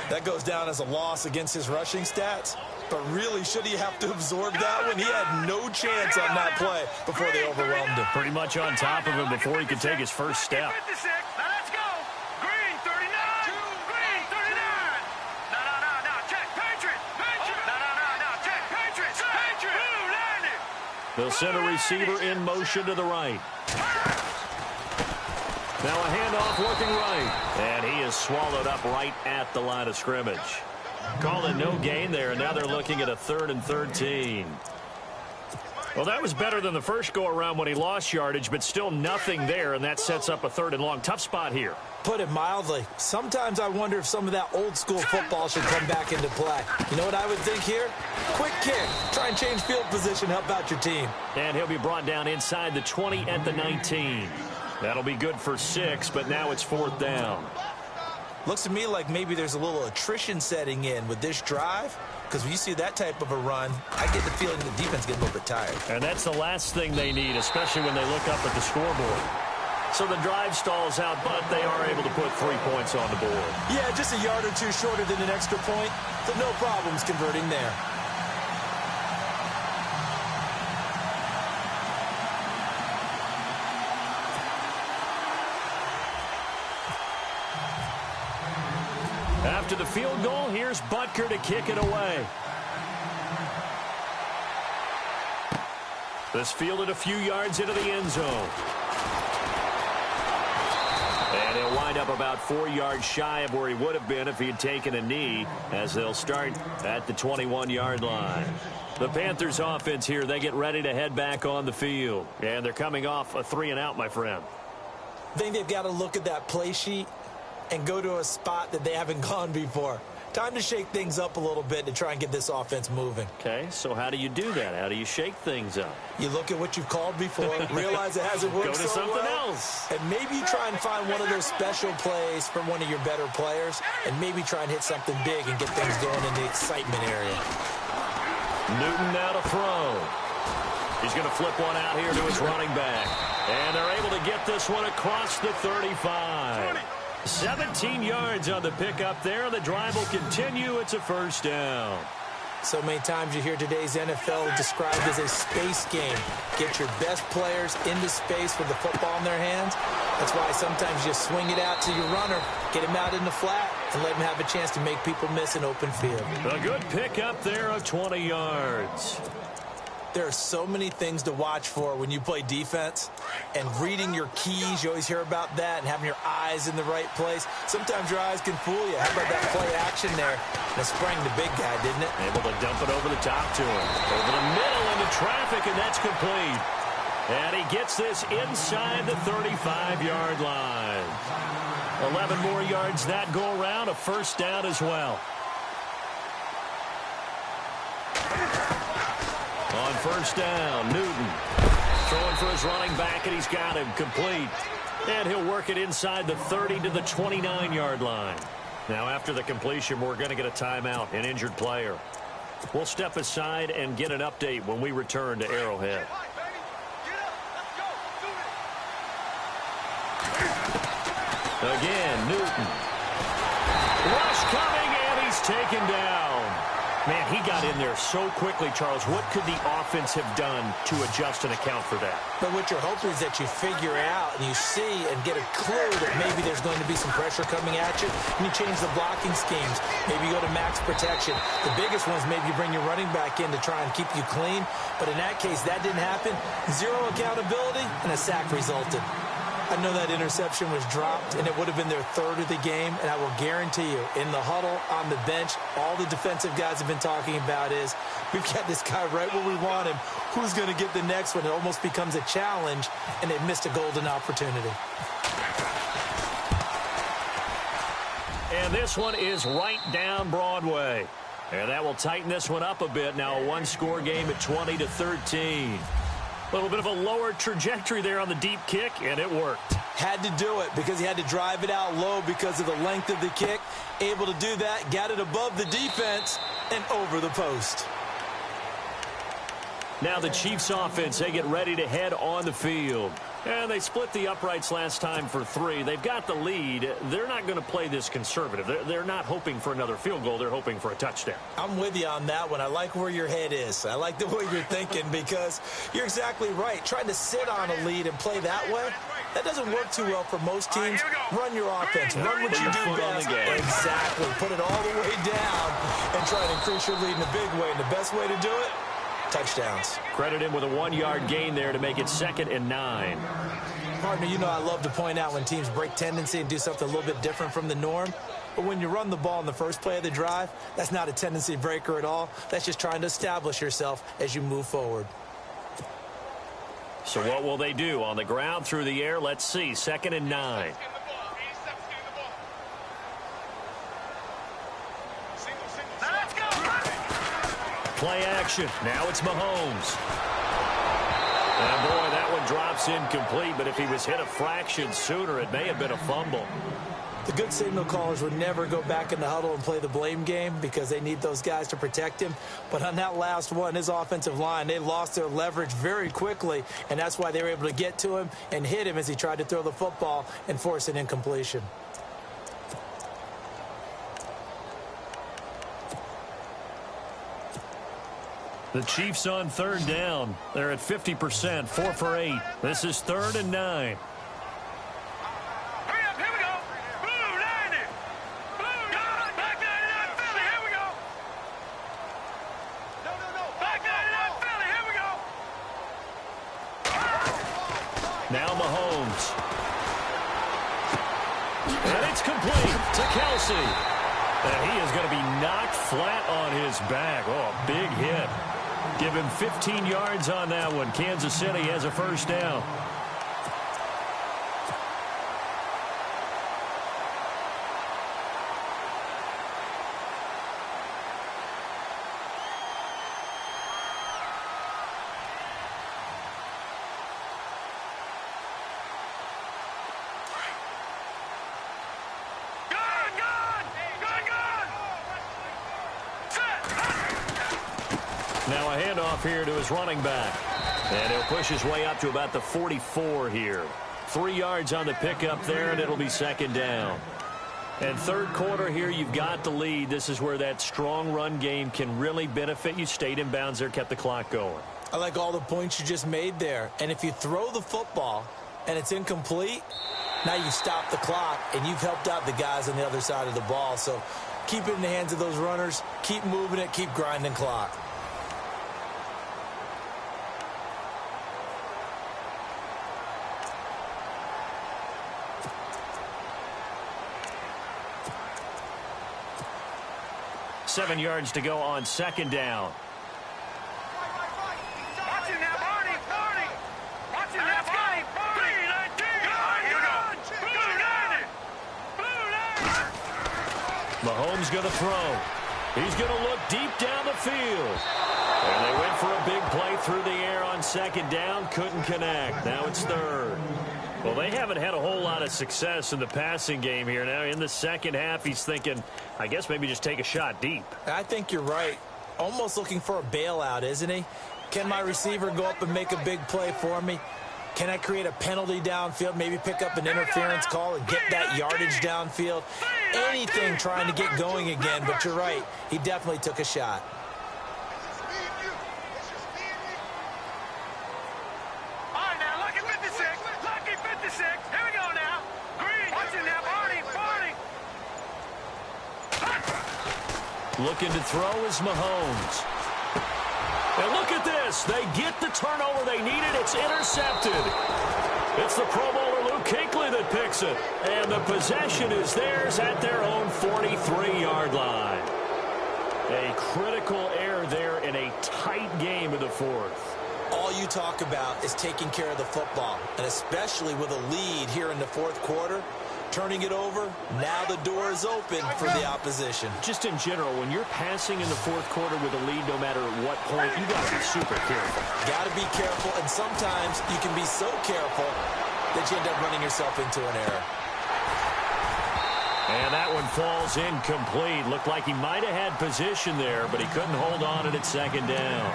Speaker 4: That goes down as a loss against his rushing stats. But really, should he have to absorb that one? He had no chance on that play before they overwhelmed him.
Speaker 3: Pretty much on top of him before he could take his first step. They'll send a receiver in motion to the right. Now a handoff looking right. And he is swallowed up right at the line of scrimmage. Call it no gain there, and now they're looking at a 3rd and 13. Well, that was better than the first go-around when he lost yardage, but still nothing there, and that sets up a 3rd and long. Tough spot here.
Speaker 4: Put it mildly. Sometimes I wonder if some of that old-school football should come back into play. You know what I would think here? Quick kick. Try and change field position, help out your team.
Speaker 3: And he'll be brought down inside the 20 at the 19. That'll be good for 6, but now it's 4th down.
Speaker 4: Looks to me like maybe there's a little attrition setting in with this drive, because when you see that type of a run, I get the feeling the defense gets a little bit tired.
Speaker 3: And that's the last thing they need, especially when they look up at the scoreboard. So the drive stalls out, but they are able to put 3 points on the board.
Speaker 4: Yeah, just a yard or two shorter than an extra point, so no problems converting there.
Speaker 3: After the field goal, here's Butker to kick it away. This fielded a few yards into the end zone. And he'll wind up about 4 yards shy of where he would have been if he had taken a knee, as they'll start at the 21-yard line. The Panthers offense here, they get ready to head back on the field. And they're coming off a 3-and-out, my friend.
Speaker 4: I think they've got to look at that play sheet and go to a spot that they haven't gone before. Time to shake things up a little bit to try and get this offense moving.
Speaker 3: Okay, so how do you do that? How do you shake things up?
Speaker 4: You look at what you've called before, realize it hasn't worked
Speaker 3: so well. Go to something else.
Speaker 4: And maybe you try and find one of those special plays from one of your better players, and maybe try and hit something big and get things going in the excitement area.
Speaker 3: Newton now to throw. He's going to flip one out here to his running back. And they're able to get this one across the 35. 17 yards on the pickup there. The drive will continue. It's a first down.
Speaker 4: So many times you hear today's NFL described as a space game. Get your best players into space with the football in their hands. That's why sometimes you swing it out to your runner, get him out in the flat, and let him have a chance to make people miss an open field.
Speaker 3: A good pickup there of 20 yards.
Speaker 4: There are so many things to watch for when you play defense, and reading your keys, you always hear about that, and having your eyes in the right place. Sometimes your eyes can fool you. How about that play action there? That sprang the big guy, didn't it?
Speaker 3: Able to dump it over the top to him. Over the middle into traffic, and that's complete. And he gets this inside the 35-yard line. 11 more yards that go around, a first down as well. On first down, Newton throwing for his running back, and he's got him complete. And he'll work it inside the 30 to the 29-yard line. Now, after the completion, we're going to get a timeout, an injured player. We'll step aside and get an update when we return to Arrowhead. Again, Newton. He's taken down. Man, he got in there so quickly, Charles. What could the offense have done to adjust and account for that?
Speaker 4: But what you're hoping is that you figure out and you see and get a clue that maybe there's going to be some pressure coming at you, and you change the blocking schemes. Maybe you go to max protection. The biggest ones, maybe you bring your running back in to try and keep you clean. But in that case, that didn't happen. Zero accountability, and a sack resulted. I know that interception was dropped, and it would have been their third of the game, and I will guarantee you, in the huddle, on the bench, all the defensive guys have been talking about is, we've got this guy right where we want him. Who's going to get the next one? It almost becomes a challenge, and they've missed a golden opportunity.
Speaker 3: And this one is right down Broadway. And that will tighten this one up a bit. Now a one-score game at 20-13. A little bit of a lower trajectory there on the deep kick, and it worked.
Speaker 4: Had to do it because he had to drive it out low because of the length of the kick. Able to do that, got it above the defense, and over the post.
Speaker 3: Now the Chiefs offense, they get ready to head on the field. And they split the uprights last time for 3. They've got the lead. They're not going to play this conservative. They're not hoping for another field goal. They're hoping for a touchdown.
Speaker 4: I'm with you on that one. I like where your head is. I like the way you're thinking because you're exactly right. Trying to sit on a lead and play that way, that doesn't work too well for most teams. Run your offense. Run what you do best. Exactly. Put it all the way down and try to increase your lead in a big way. And the best way to do it, touchdowns.
Speaker 3: Credit him with a 1-yard gain there to make it 2nd and 9.
Speaker 4: Partner, you know I love to point out when teams break tendency and do something a little bit different from the norm. But when you run the ball in the first play of the drive, that's not a tendency breaker at all. That's just trying to establish yourself as you move forward.
Speaker 3: So what will they do? On the ground, through the air? Let's see. 2nd and 9. Play action. Now it's Mahomes. And boy, that one drops incomplete, but if he was hit a fraction sooner, it may have been a fumble.
Speaker 4: The good signal callers would never go back in the huddle and play the blame game because they need those guys to protect him. But on that last one, his offensive line, they lost their leverage very quickly, and that's why they were able to get to him and hit him as he tried to throw the football and force an incompletion.
Speaker 3: The Chiefs on 3rd down. They're at 50%, 4 for 8. This is 3rd and 9.
Speaker 5: Hurry up, here we go. Blue 90. Blue 90. Back 99 Philly, here we go. No. Back 99 Philly, here we go.
Speaker 3: Now Mahomes. And it's complete to Kelsey. And he is going to be knocked flat on his back. Oh, a big hit. Give him 15 yards on that one. Kansas City has a 1st down. Now a handoff here to his running back. And he'll push his way up to about the 44 here. 3 yards on the pickup there, and it'll be 2nd down. And 3rd quarter here, you've got the lead. This is where that strong run game can really benefit you. Stayed in bounds there, kept the clock going.
Speaker 4: I like all the points you just made there. And if you throw the football and it's incomplete, now you stop the clock, and you've helped out the guys on the other side of the ball. So keep it in the hands of those runners. Keep moving it. Keep grinding clock.
Speaker 3: Seven yards to go on 2nd down.
Speaker 5: Watch it now, Barney. Watch it now, Barney. 3-19. Blue 90.
Speaker 3: Mahomes going to throw. He's going to look deep down the field. And they went for a big play through the air on 2nd down. Couldn't connect. Now it's 3rd. Well, they haven't had a whole lot of success in the passing game here. Now in the second half, he's thinking, I guess maybe just take a shot deep.
Speaker 4: I think you're right. Almost looking for a bailout, isn't he? Can my receiver go up and make a big play for me? Can I create a penalty downfield, maybe pick up an interference call and get that yardage downfield? anything trying to get going again, but you're right. He definitely took a shot.
Speaker 5: All right, now, lucky 56. Lucky 56. Here we go now. Green. Watch it now. Barney.
Speaker 3: Looking to throw is Mahomes. And look at this. They get the turnover they needed. It's intercepted. It's the Pro Bowler Luke Kuechly that picks it. And the possession is theirs at their own 43-yard line. A critical error there in a tight game in the fourth.
Speaker 4: All you talk about is taking care of the football, and especially with a lead here in the fourth quarter. Turning it over, now the door is open for the opposition.
Speaker 3: Just in general, when you're passing in the fourth quarter with a lead, no matter at what point, you got to be super careful.
Speaker 4: Got to be careful, and sometimes you can be so careful that you end up running yourself into an error.
Speaker 3: And that one falls incomplete. Looked like he might have had position there, but he couldn't hold on at second down.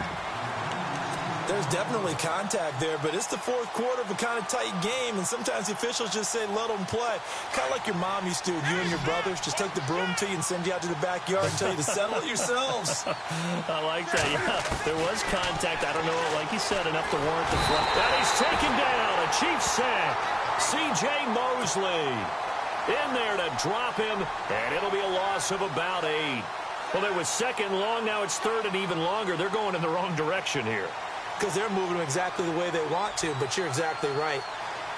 Speaker 4: There's definitely contact there, but it's the fourth quarter of a kind of tight game, and sometimes the officials just say, let them play. Kind of like your mom used to with you and your brothers. Just take the broom to you and send you out to the backyard and tell you to settle it yourselves.
Speaker 3: I like that, yeah. There was contact. I don't know, like you said, enough to warrant the flag. And he's taken down. A Chiefs sack. C.J. Mosley in there to drop him, and it'll be a loss of about 8. Well, there was second long. Now it's third and even longer. They're going in the wrong direction here.
Speaker 4: Because they're moving exactly the way they want to, but you're exactly right.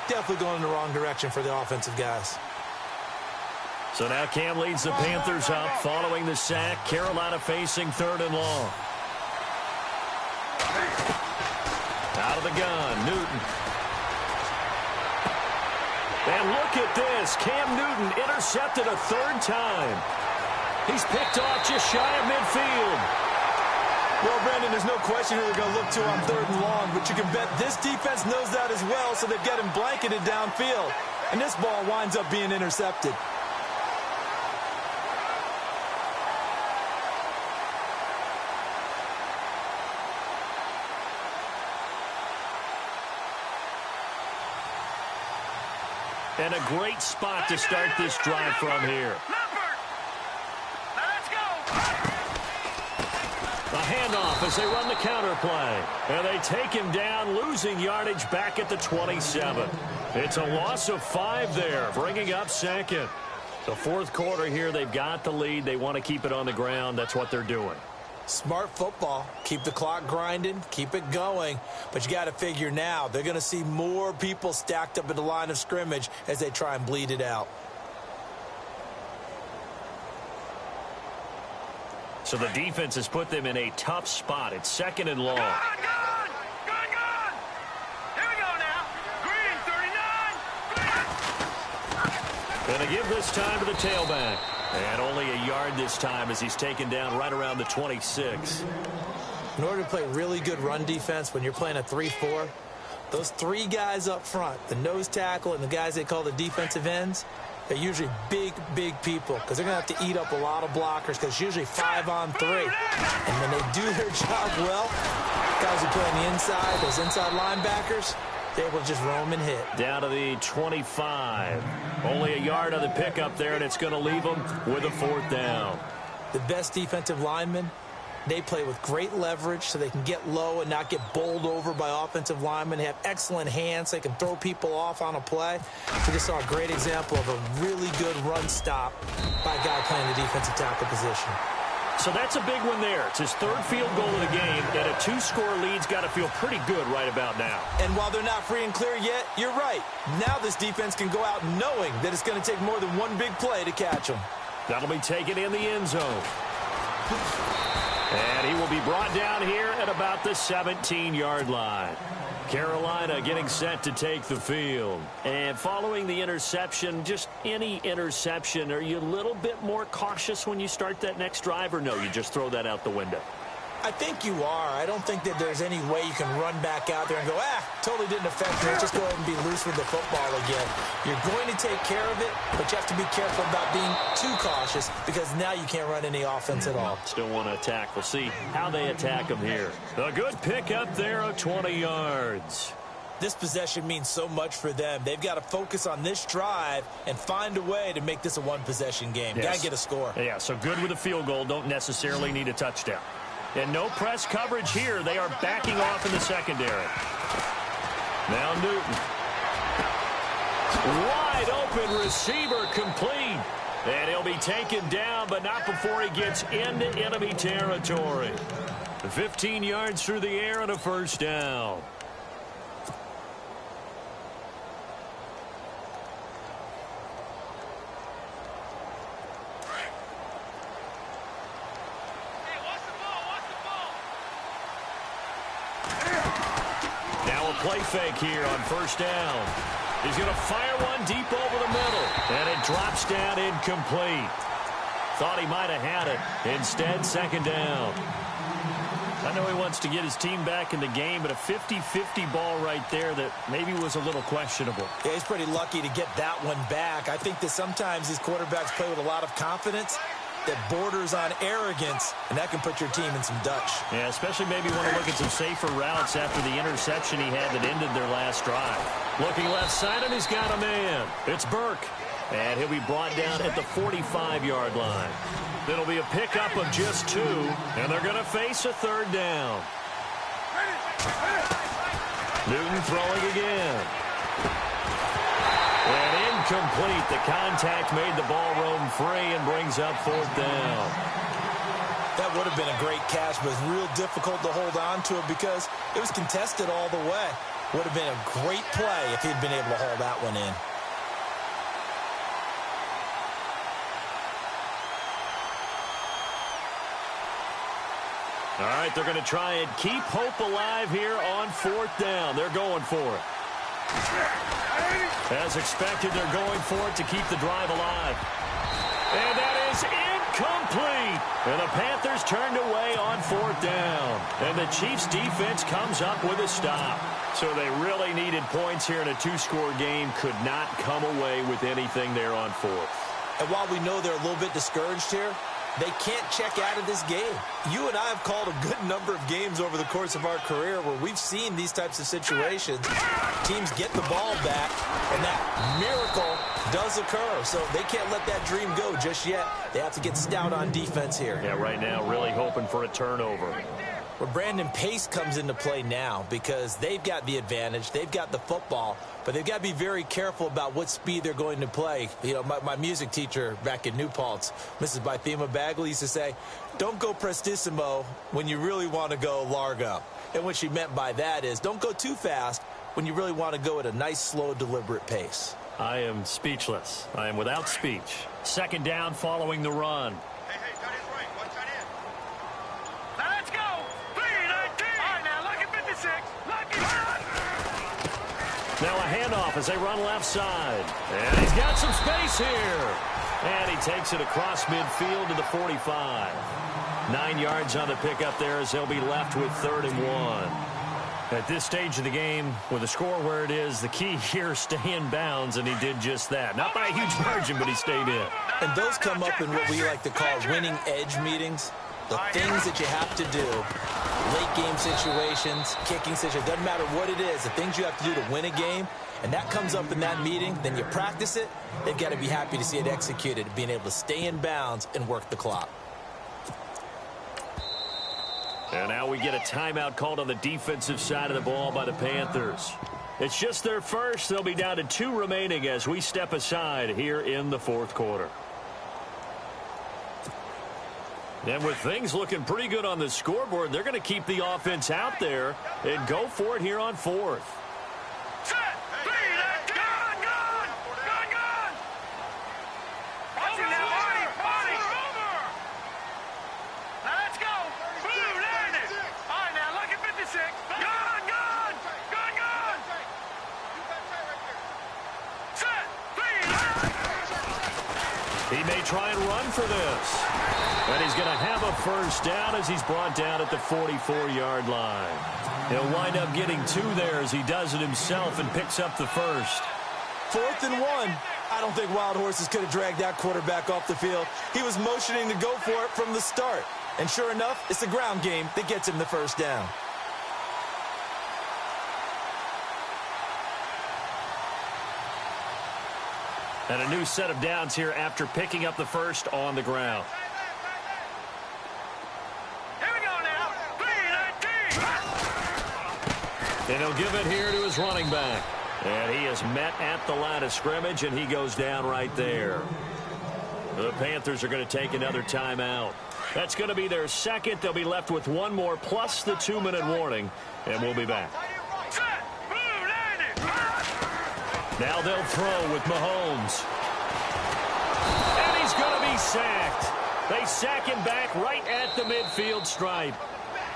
Speaker 4: Definitely going in the wrong direction for the offensive guys.
Speaker 3: So now Cam leads the Panthers up following the sack. Carolina facing third and long. Out of the gun, Newton. And look at this. Cam Newton intercepted a third time. He's picked off just shy of midfield.
Speaker 4: Well, Brandon, there's no question who they're going to look to on third and long, but you can bet this defense knows that as well, so they've got him blanketed downfield. And this ball winds up being intercepted.
Speaker 3: And a great spot to start this drive from here. A handoff as they run the counter play. And they take him down, losing yardage back at the 27. It's a loss of 5 there, bringing up second. The fourth quarter here, they've got the lead. They want to keep it on the ground. That's what they're doing.
Speaker 4: Smart football. Keep the clock grinding. Keep it going. But you got to figure now, they're going to see more people stacked up at the line of scrimmage as they try and bleed it out.
Speaker 3: So the defense has put them in a tough spot. It's second and long.
Speaker 5: Gone! Here we go now. Green, 39.
Speaker 3: Going to give this time to the tailback. And only a yard this time as he's taken down right around the 26.
Speaker 4: In order to play really good run defense when you're playing a 3-4, those 3 guys up front, the nose tackle and the guys they call the defensive ends, they're usually big people because they're going to have to eat up a lot of blockers because it's usually 5 on 3. And when they do their job well, guys who play on the inside, those inside linebackers, they're able to just roam and hit.
Speaker 3: Down to the 25. Only a yard on the pickup there, and it's going to leave them with a fourth down.
Speaker 4: The best defensive linemen, they play with great leverage so they can get low and not get bowled over by offensive linemen. They have excellent hands. They can throw people off on a play. We just saw a great example of a really good run stop by a guy playing the defensive tackle position.
Speaker 3: So that's a big one there. It's his third field goal of the game, and a 2-score lead's got to feel pretty good right about now.
Speaker 4: And while they're not free and clear yet, you're right. Now this defense can go out knowing that it's going to take more than one big play to catch them.
Speaker 3: That'll be taken in the end zone. And he will be brought down here at about the 17-yard line. Carolina getting set to take the field. And following the interception, just any interception, are you a little bit more cautious when you start that next drive, or no, you just throw that out the window?
Speaker 4: I think you are. I don't think that there's any way you can run back out there and go, totally didn't affect me. Let's just go ahead and be loose with the football again. You're going to take care of it, but you have to be careful about being too cautious because now you can't run any offense at all.
Speaker 3: Still want to attack. We'll see how they attack them here. A good pickup there of 20 yards.
Speaker 4: This possession means so much for them. They've got to focus on this drive and find a way to make this a one-possession game.
Speaker 3: Yes.
Speaker 4: Got to get a score.
Speaker 3: Yeah, so good with a field goal. Don't necessarily need a touchdown. And no press coverage here. They are backing off in the secondary. Now Newton. Wide open receiver complete. And he'll be taken down, but not before he gets into enemy territory. 15 yards through the air and a first down. Now a play fake here on first down. He's going to fire one deep over the middle. And it drops down incomplete. Thought he might have had it. Instead, second down. I know he wants to get his team back in the game, but a 50-50 ball right there that maybe was a little questionable.
Speaker 4: Yeah, he's pretty lucky to get that one back. I think that sometimes these quarterbacks play with a lot of confidence that borders on arrogance, and that can put your team in some Dutch.
Speaker 3: Yeah, especially maybe want to look at some safer routes after the interception he had that ended their last drive. Looking left side, and he's got a man. It's Burke. And he'll be brought down at the 45-yard line. It'll be a pickup of just 2, and they're going to face a third down. Newton throwing again. And incomplete. The contact made the ball roam free and brings up fourth down.
Speaker 4: That would have been a great catch, but it's real difficult to hold on to it because it was contested all the way. Would have been a great play if he'd been able to haul that one in.
Speaker 3: All right, they're going to try and keep hope alive here on fourth down. They're going for it. As expected, they're going for it to keep the drive alive. And that is incomplete. And the Panthers turned away on fourth down. And the Chiefs' defense comes up with a stop. So they really needed points here in a 2-score game. Could not come away with anything there on fourth.
Speaker 4: And while we know they're a little bit discouraged here, they can't check out of this game. You and I have called a good number of games over the course of our career where we've seen these types of situations. Teams get the ball back, and that miracle does occur. So they can't let that dream go just yet. They have to get stout on defense here.
Speaker 3: Yeah, right now really hoping for a turnover.
Speaker 4: Where Brandon Pace comes into play now because they've got the advantage. They've got the football, but they've got to be very careful about what speed they're going to play. You know, my music teacher back in New Paltz, Mrs. Bythema Bagley, used to say, don't go prestissimo when you really want to go largo. And what she meant by that is don't go too fast when you really want to go at a nice, slow, deliberate pace.
Speaker 3: I am speechless. I am without speech. Second down following the run. Now a handoff as they run left side. And he's got some space here. And he takes it across midfield to the 45. 9 yards on the pickup there as they'll be left with 3rd and 1. At this stage of the game, with the score where it is, the key here is stay in bounds, and he did just that. Not by a huge margin, but he stayed in.
Speaker 4: And those come up in what we like to call winning edge meetings. The things that you have to do, late game situations, kicking situations, doesn't matter what it is, the things you have to do to win a game, and that comes up in that meeting, then you practice it, they've got to be happy to see it executed, being able to stay in bounds and work the clock.
Speaker 3: And now we get a timeout called on the defensive side of the ball by the Panthers. It's just their first. They'll be down to 2 remaining as we step aside here in the 4th quarter. And with things looking pretty good on the scoreboard, they're going to keep the offense out there and go for it here on 4th. He may try and run for this. And he's going to have a first down as he's brought down at the 44-yard line. He'll wind up getting 2 there as he does it himself and picks up the first.
Speaker 4: 4th and 1. I don't think Wild Horses could have dragged that quarterback off the field. He was motioning to go for it from the start. And sure enough, it's the ground game that gets him the first down.
Speaker 3: And a new set of downs here after picking up the first on the ground.
Speaker 5: Here we go now. 3-19.
Speaker 3: And he'll give it here to his running back. And he is met at the line of scrimmage, and he goes down right there. The Panthers are going to take another timeout. That's going to be their second. They'll be left with one more plus the 2-minute warning, and we'll be back.
Speaker 5: Set. Move, landed.
Speaker 3: Now they'll throw with Mahomes. And he's going to be sacked. They sack him back right at the midfield stripe.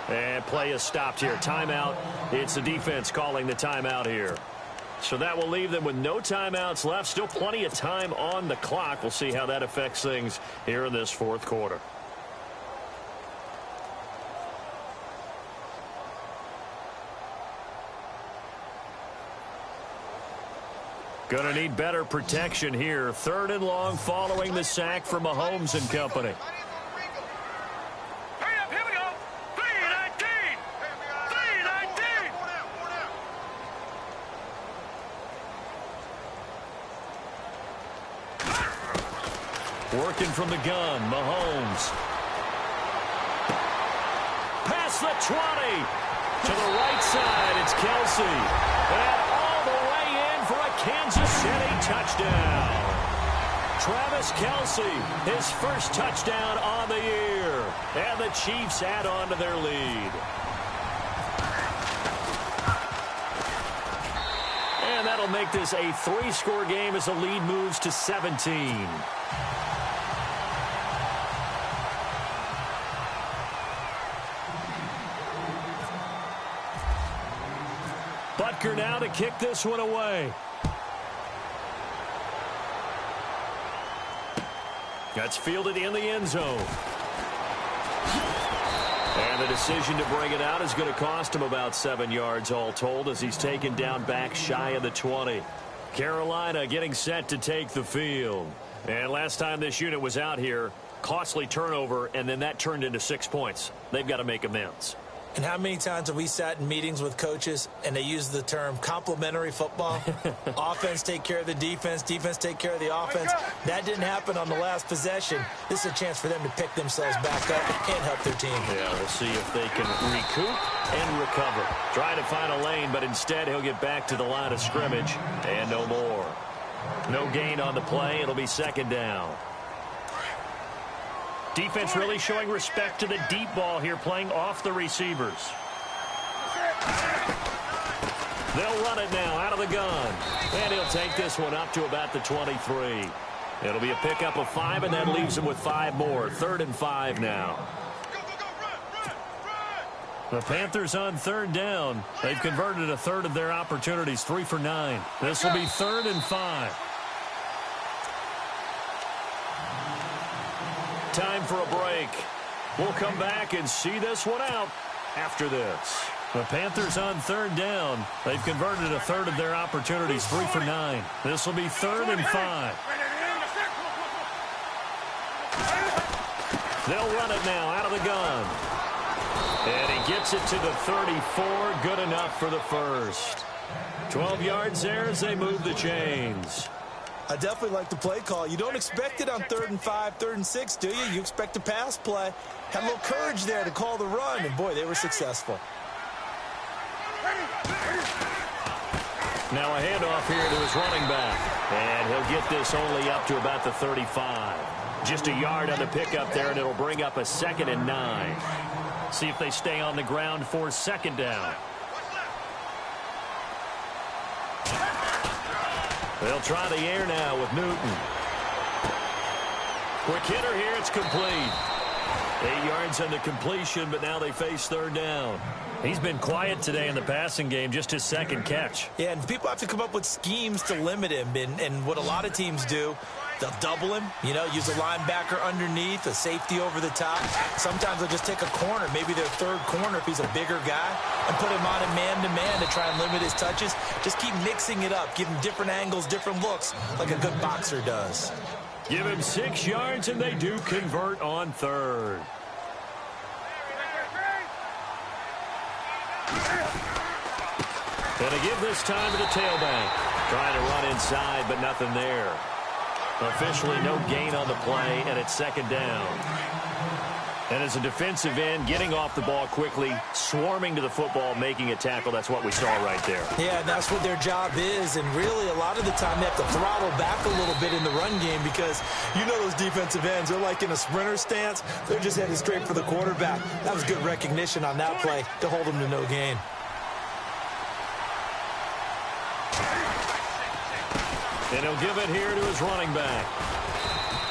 Speaker 3: And play is stopped here. Timeout. It's the defense calling the timeout here. So that will leave them with no timeouts left. Still plenty of time on the clock. We'll see how that affects things here in this fourth quarter. Going to need better protection here. 3rd and long following the sack from Mahomes and company.
Speaker 5: Hurry up, here we go. 3-19. 3-19.
Speaker 3: Working from the gun, Mahomes. Past the 20. To the right side, it's Kelsey. And all the way in for a Kansas City touchdown. Travis Kelsey, his first touchdown on the year. And the Chiefs add on to their lead. And that'll make this a 3-score game as the lead moves to 17. Butker now to kick this one away. That's fielded in the end zone. And the decision to bring it out is going to cost him about 7 yards all told as he's taken down back shy of the 20. Carolina getting set to take the field. And last time this unit was out here, costly turnover, and then that turned into 6 points. They've got to make amends.
Speaker 4: And how many times have we sat in meetings with coaches and they use the term complementary football? Offense take care of the defense, defense take care of the offense. That didn't happen on the last possession. This is a chance for them to pick themselves back up and help their team.
Speaker 3: Yeah, we'll see if they can recoup and recover. Trying to find a lane, but instead he'll get back to the line of scrimmage and no more. No gain on the play. It'll be 2nd down. Defense really showing respect to the deep ball here, playing off the receivers. They'll run it now out of the gun. And he'll take this one up to about the 23. It'll be a pickup of 5, and that leaves him with 5 more. 3rd and 5 now. The Panthers on 3rd down. They've converted a 1/3 of their opportunities, 3 for 9. This will be 3rd and 5. Time for a break. We'll come back and see this one out after this. The Panthers on 3rd down. They've converted a 1/3 of their opportunities, 3 for 9. This will be 3rd and 5. They'll run it now out of the gun. And he gets it to the 34. Good enough for the first. 12 yards there as they move the chains.
Speaker 4: I definitely like the play call. You don't expect it on 3rd and 5, 3rd and 6, do you? You expect a pass play. Had a little courage there to call the run, and boy, they were successful.
Speaker 3: Now a handoff here to his running back. And he'll get this only up to about the 35. Just a yard on the pickup there, and it'll bring up a 2nd and 9. See if they stay on the ground for 2nd down. They'll try the air now with Newton. Quick hitter here, it's complete. 8 yards on the completion, but now they face 3rd down. He's been quiet today in the passing game, just his 2nd catch.
Speaker 4: Yeah, and people have to come up with schemes to limit him, and what a lot of teams do, they'll double him, use a linebacker underneath, a safety over the top. Sometimes they'll just take a corner, maybe their 3rd corner if he's a bigger guy, and put him on a man-to-man to try and limit his touches. Just keep mixing it up, give him different angles, different looks, like a good boxer does.
Speaker 3: Give him 6 yards, and they do convert on 3rd. And they give this time to the tailback. Trying to run inside, but nothing there. Officially no gain on the play, and it's second down. And as a defensive end, getting off the ball quickly, swarming to the football, making a tackle, that's what we saw right there.
Speaker 4: Yeah, and that's what their job is, and really a lot of the time they have to throttle back a little bit in the run game because you know those defensive ends, they're like in a sprinter stance. They're just heading straight for the quarterback. That was good recognition on that play to hold them to no gain.
Speaker 3: And he'll give it here to his running back.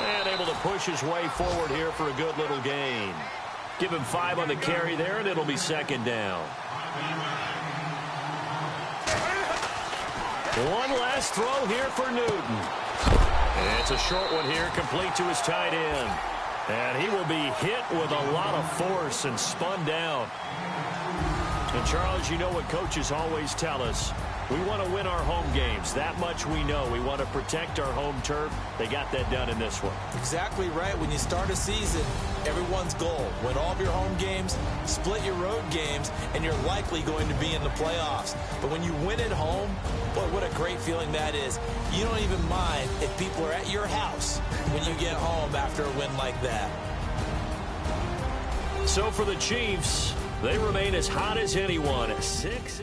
Speaker 3: And able to push his way forward here for a good little gain. Give him 5 on the carry there, and it'll be second down. One last throw here for Newton. And it's a short one here, complete to his tight end. And he will be hit with a lot of force and spun down. And, Charles, you know what coaches always tell us. We want to win our home games. That much we know. We want to protect our home turf. They got that done in this one.
Speaker 4: Exactly right. When you start a season, everyone's goal, win all of your home games, split your road games, and you're likely going to be in the playoffs. But when you win at home, boy, what a great feeling that is. You don't even mind if people are at your house when you get home after a win like that.
Speaker 3: So for the Chiefs, they remain as hot as anyone at 6-0.